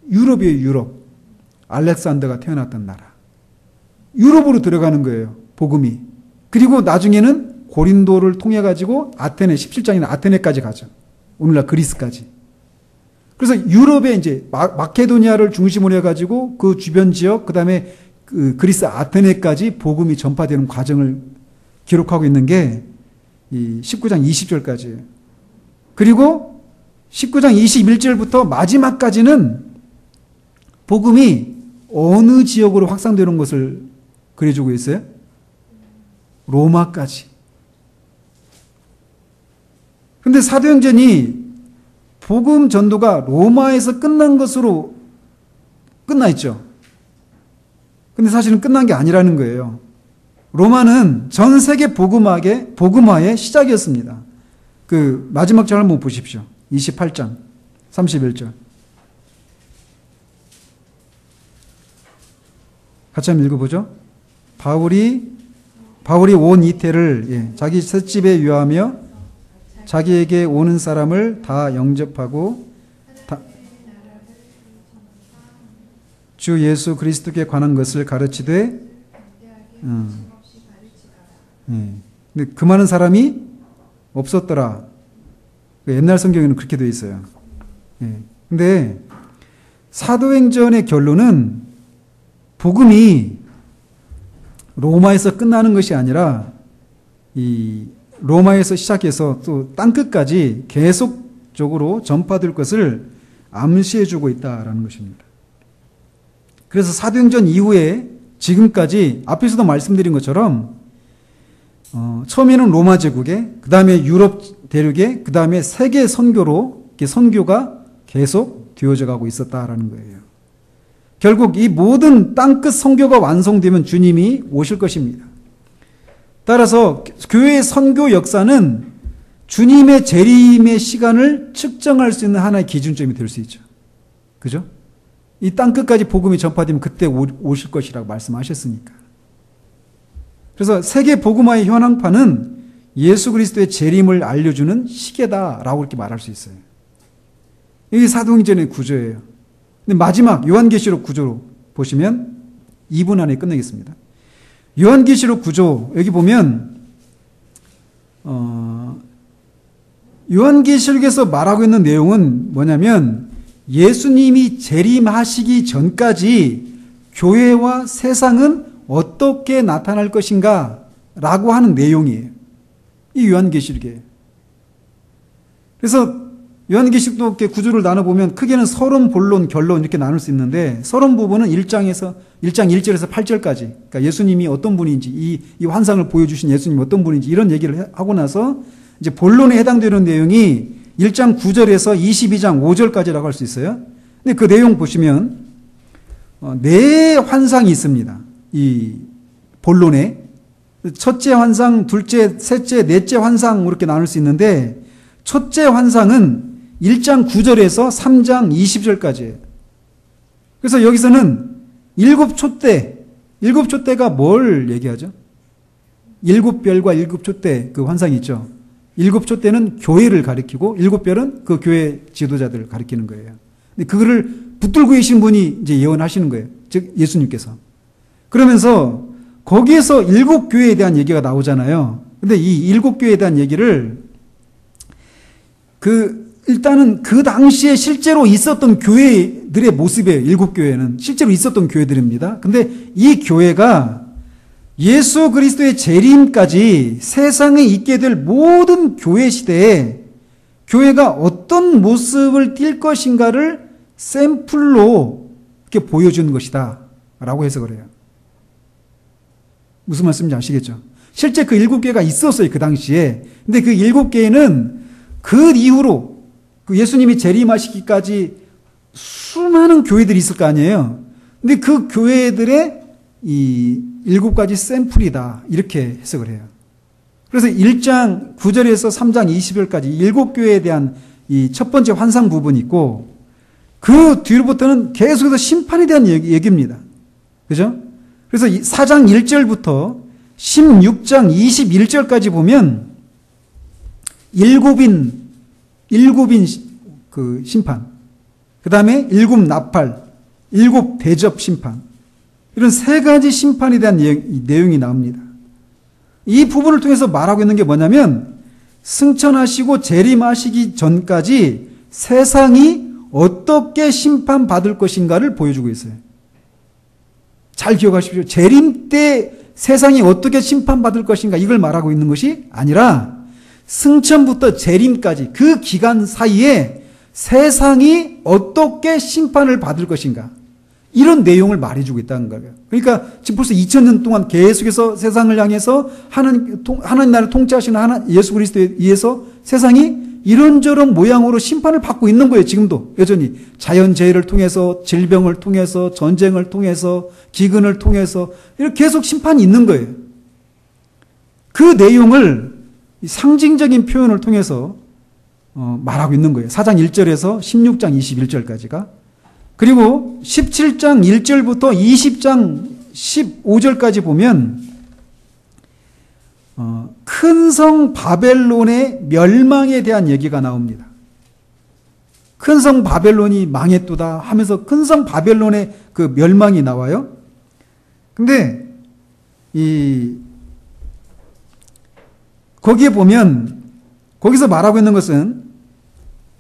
유럽이에요. 유럽. 알렉산더가 태어났던 나라. 유럽으로 들어가는 거예요. 복음이. 그리고 나중에는 고린도를 통해 가지고 아테네 17장에는 아테네까지 가죠. 오늘날 그리스까지. 그래서 유럽에 이제 마케도니아를 중심으로 해 가지고 그 주변 지역 그다음에 그 그리스 아테네까지 복음이 전파되는 과정을 기록하고 있는 게 이 19장 20절까지예요. 그리고 19장 21절부터 마지막까지는 복음이 어느 지역으로 확산되는 것을 그려주고 있어요? 로마까지. 근데 사도행전이 복음 전도가 로마에서 끝난 것으로 끝나 있죠. 근데 사실은 끝난 게 아니라는 거예요. 로마는 전 세계 복음화의 시작이었습니다. 그 마지막 절 한번 보십시오. 28장 31절. 같이 한번 읽어보죠. 바울이 온 이태를 자기 셋집에 유하며 자기에게 오는 사람을 다 영접하고 주 예수 그리스도께 관한 것을 가르치되 근데 그 많은 사람이 없었더라. 옛날 성경에는 그렇게 되어 있어요. 근데 사도행전의 결론은 복음이 로마에서 끝나는 것이 아니라 이 로마에서 시작해서 또 땅끝까지 계속적으로 전파될 것을 암시해주고 있다라는 것입니다. 그래서 사도행전 이후에 지금까지 앞에서도 말씀드린 것처럼 처음에는 로마 제국에, 그 다음에 유럽 대륙에, 그 다음에 세계 선교로 선교가 계속 되어져 가고 있었다라는 거예요. 결국 이 모든 땅끝 선교가 완성되면 주님이 오실 것입니다. 따라서 교회의 선교 역사는 주님의 재림의 시간을 측정할 수 있는 하나의 기준점이 될 수 있죠. 그죠? 이 땅끝까지 복음이 전파되면 그때 오실 것이라고 말씀하셨으니까. 그래서 세계 복음화의 현황판은 예수 그리스도의 재림을 알려주는 시계다라고 이렇게 말할 수 있어요. 이게 사도행전의 구조예요. 근데 마지막 요한계시록 구조로 보시면 2분 안에 끝내겠습니다. 요한계시록 구조 여기 보면 요한계시록에서 말하고 있는 내용은 뭐냐면 예수님이 재림하시기 전까지 교회와 세상은 어떻게 나타날 것인가 라고 하는 내용이에요. 이 요한계시록이에요. 그래서 요한계시록도 이렇게 구조를 나눠보면 크게는 서론, 본론, 결론 이렇게 나눌 수 있는데 서론 부분은 1장 1절에서 8절까지 그러니까 예수님이 어떤 분인지 이 환상을 보여주신 예수님이 어떤 분인지 이런 얘기를 하고 나서 이제 본론에 해당되는 내용이 1장 9절에서 22장 5절까지라고 할 수 있어요. 근데 그 내용 보시면 네 환상이 있습니다. 이 본론에 첫째 환상, 둘째, 셋째, 넷째 환상 이렇게 나눌 수 있는데 첫째 환상은 1장 9절에서 3장 20절까지예요. 그래서 여기서는 일곱 촛대가 뭘 얘기하죠? 일곱 별과 일곱 촛대 그 환상이 있죠. 일곱 촛대는 교회를 가리키고 일곱 별은 그 교회 지도자들을 가리키는 거예요. 근데 그거를 붙들고 계신 분이 이제 예언하시는 거예요. 즉 예수님께서. 그러면서 거기에서 일곱 교회에 대한 얘기가 나오잖아요. 근데 이 일곱 교회에 대한 얘기를 일단은 그 당시에 실제로 있었던 교회들의 모습이에요. 일곱 교회는 실제로 있었던 교회들입니다. 근데 이 교회가 예수 그리스도의 재림까지 세상에 있게 될 모든 교회 시대에 교회가 어떤 모습을 띌 것인가를 샘플로 이렇게 보여주는 것이다 라고 해석을 해요. 무슨 말씀인지 아시겠죠? 실제 그 일곱 교회가 있었어요. 그 당시에. 근데 그 일곱 교회는 그 이후로 그 예수님이 재림하시기까지 수많은 교회들이 있을 거 아니에요. 근데 그 교회들의 이 일곱 가지 샘플이다. 이렇게 해석을 해요. 그래서 1장 9절에서 3장 20절까지 일곱 교회에 대한 이 첫 번째 환상 부분이 있고 그 뒤로부터는 계속해서 심판에 대한 얘기입니다. 그죠? 그래서 4장 1절부터 16장 21절까지 보면 일곱인 그 심판, 그 다음에 일곱 나팔, 일곱 대접 심판, 이런 세 가지 심판에 대한 내용이 나옵니다. 이 부분을 통해서 말하고 있는 게 뭐냐면 승천하시고 재림하시기 전까지 세상이 어떻게 심판받을 것인가를 보여주고 있어요. 잘 기억하십시오. 재림 때 세상이 어떻게 심판받을 것인가 이걸 말하고 있는 것이 아니라 승천부터 재림까지 그 기간 사이에 세상이 어떻게 심판을 받을 것인가 이런 내용을 말해주고 있다는 거예요. 그러니까 지금 벌써 2000년 동안 계속해서 세상을 향해서 하나님 나라를 통치하시는 예수 그리스도에 의해서 세상이 이런저런 모양으로 심판을 받고 있는 거예요. 지금도 여전히 자연재해를 통해서 질병을 통해서 전쟁을 통해서 기근을 통해서 이렇게 계속 심판이 있는 거예요. 그 내용을 상징적인 표현을 통해서 말하고 있는 거예요. 4장 1절에서 16장 21절까지가. 그리고 17장 1절부터 20장 15절까지 보면 큰 성 바벨론의 멸망에 대한 얘기가 나옵니다. 큰 성 바벨론이 망했도다 하면서 큰 성 바벨론의 그 멸망이 나와요. 근데 거기에 보면 거기서 말하고 있는 것은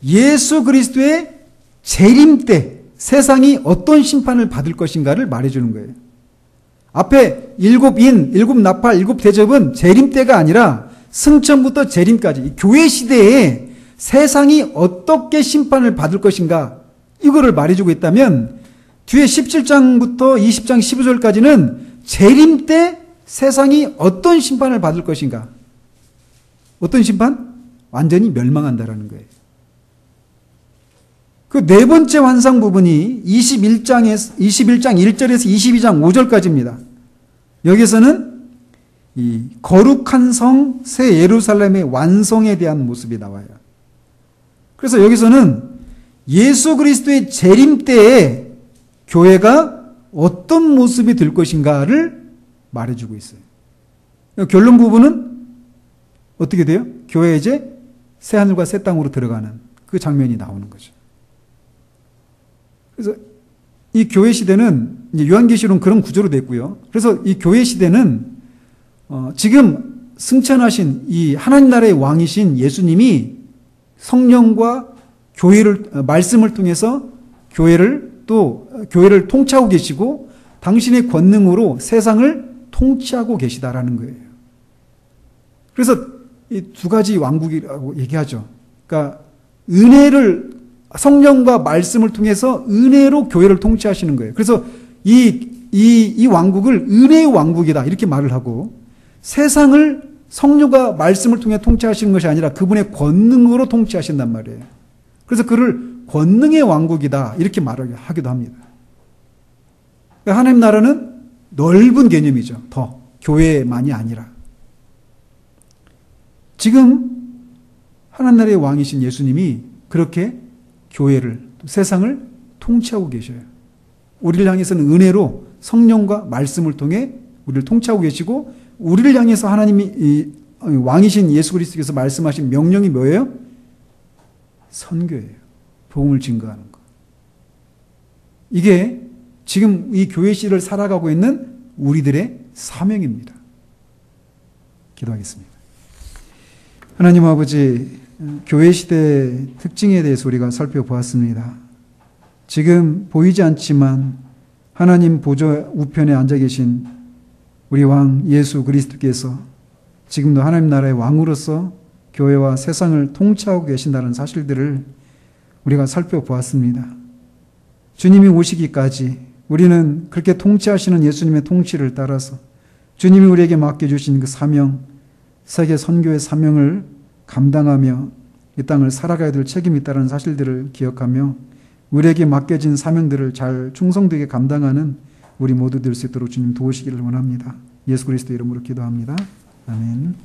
예수 그리스도의 재림 때 세상이 어떤 심판을 받을 것인가를 말해주는 거예요. 앞에 일곱 나팔, 일곱 대접은 재림 때가 아니라 승천부터 재림까지 교회 시대에 세상이 어떻게 심판을 받을 것인가 이거를 말해주고 있다면 뒤에 17장부터 20장 15절까지는 재림 때 세상이 어떤 심판을 받을 것인가. 어떤 심판? 완전히 멸망한다라는 거예요. 그 네 번째 환상 부분이 21장 1절에서 22장 5절까지입니다. 여기서는 이 거룩한 성 새 예루살렘의 완성에 대한 모습이 나와요. 그래서 여기서는 예수 그리스도의 재림 때에 교회가 어떤 모습이 될 것인가를 말해주고 있어요. 결론 부분은 어떻게 돼요? 교회 이제 새 하늘과 새 땅으로 들어가는 그 장면이 나오는 거죠. 그래서 이 교회 시대는 이제 요한계시록은 그런 구조로 됐고요. 그래서 이 교회 시대는 지금 승천하신 이 하나님 나라의 왕이신 예수님이 성령과 교회를 말씀을 통해서 교회를 통치하고 계시고 당신의 권능으로 세상을 통치하고 계시다라는 거예요. 그래서 이 두 가지 왕국이라고 얘기하죠. 그러니까 은혜를 성령과 말씀을 통해서 은혜로 교회를 통치하시는 거예요. 그래서 이 왕국을 은혜의 왕국이다 이렇게 말을 하고 세상을 성령과 말씀을 통해 통치하시는 것이 아니라 그분의 권능으로 통치하신단 말이에요. 그래서 그를 권능의 왕국이다 이렇게 말하기도 합니다. 그러니까 하나님 나라는 넓은 개념이죠. 더 교회만이 아니라 지금 하나님 나라의 왕이신 예수님이 그렇게 교회를 세상을 통치하고 계셔요. 우리를 향해서는 은혜로 성령과 말씀을 통해 우리를 통치하고 계시고 우리를 향해서 하나님이 왕이신 예수 그리스도께서 말씀하신 명령이 뭐예요? 선교예요. 복음을 증거하는 것. 이게 지금 이 교회 시대를 살아가고 있는 우리들의 사명입니다. 기도하겠습니다. 하나님 아버지, 교회 시대의 특징에 대해서 우리가 살펴보았습니다. 지금 보이지 않지만 하나님 보좌 우편에 앉아 계신 우리 왕 예수 그리스도께서 지금도 하나님 나라의 왕으로서 교회와 세상을 통치하고 계신다는 사실들을 우리가 살펴보았습니다. 주님이 오시기까지 우리는 그렇게 통치하시는 예수님의 통치를 따라서 주님이 우리에게 맡겨주신 그 사명, 세계 선교의 사명을 감당하며 이 땅을 살아가야 될 책임이 있다는 사실들을 기억하며 우리에게 맡겨진 사명들을 잘 충성되게 감당하는 우리 모두 될 수 있도록 주님 도우시기를 원합니다. 예수 그리스도 이름으로 기도합니다. 아멘.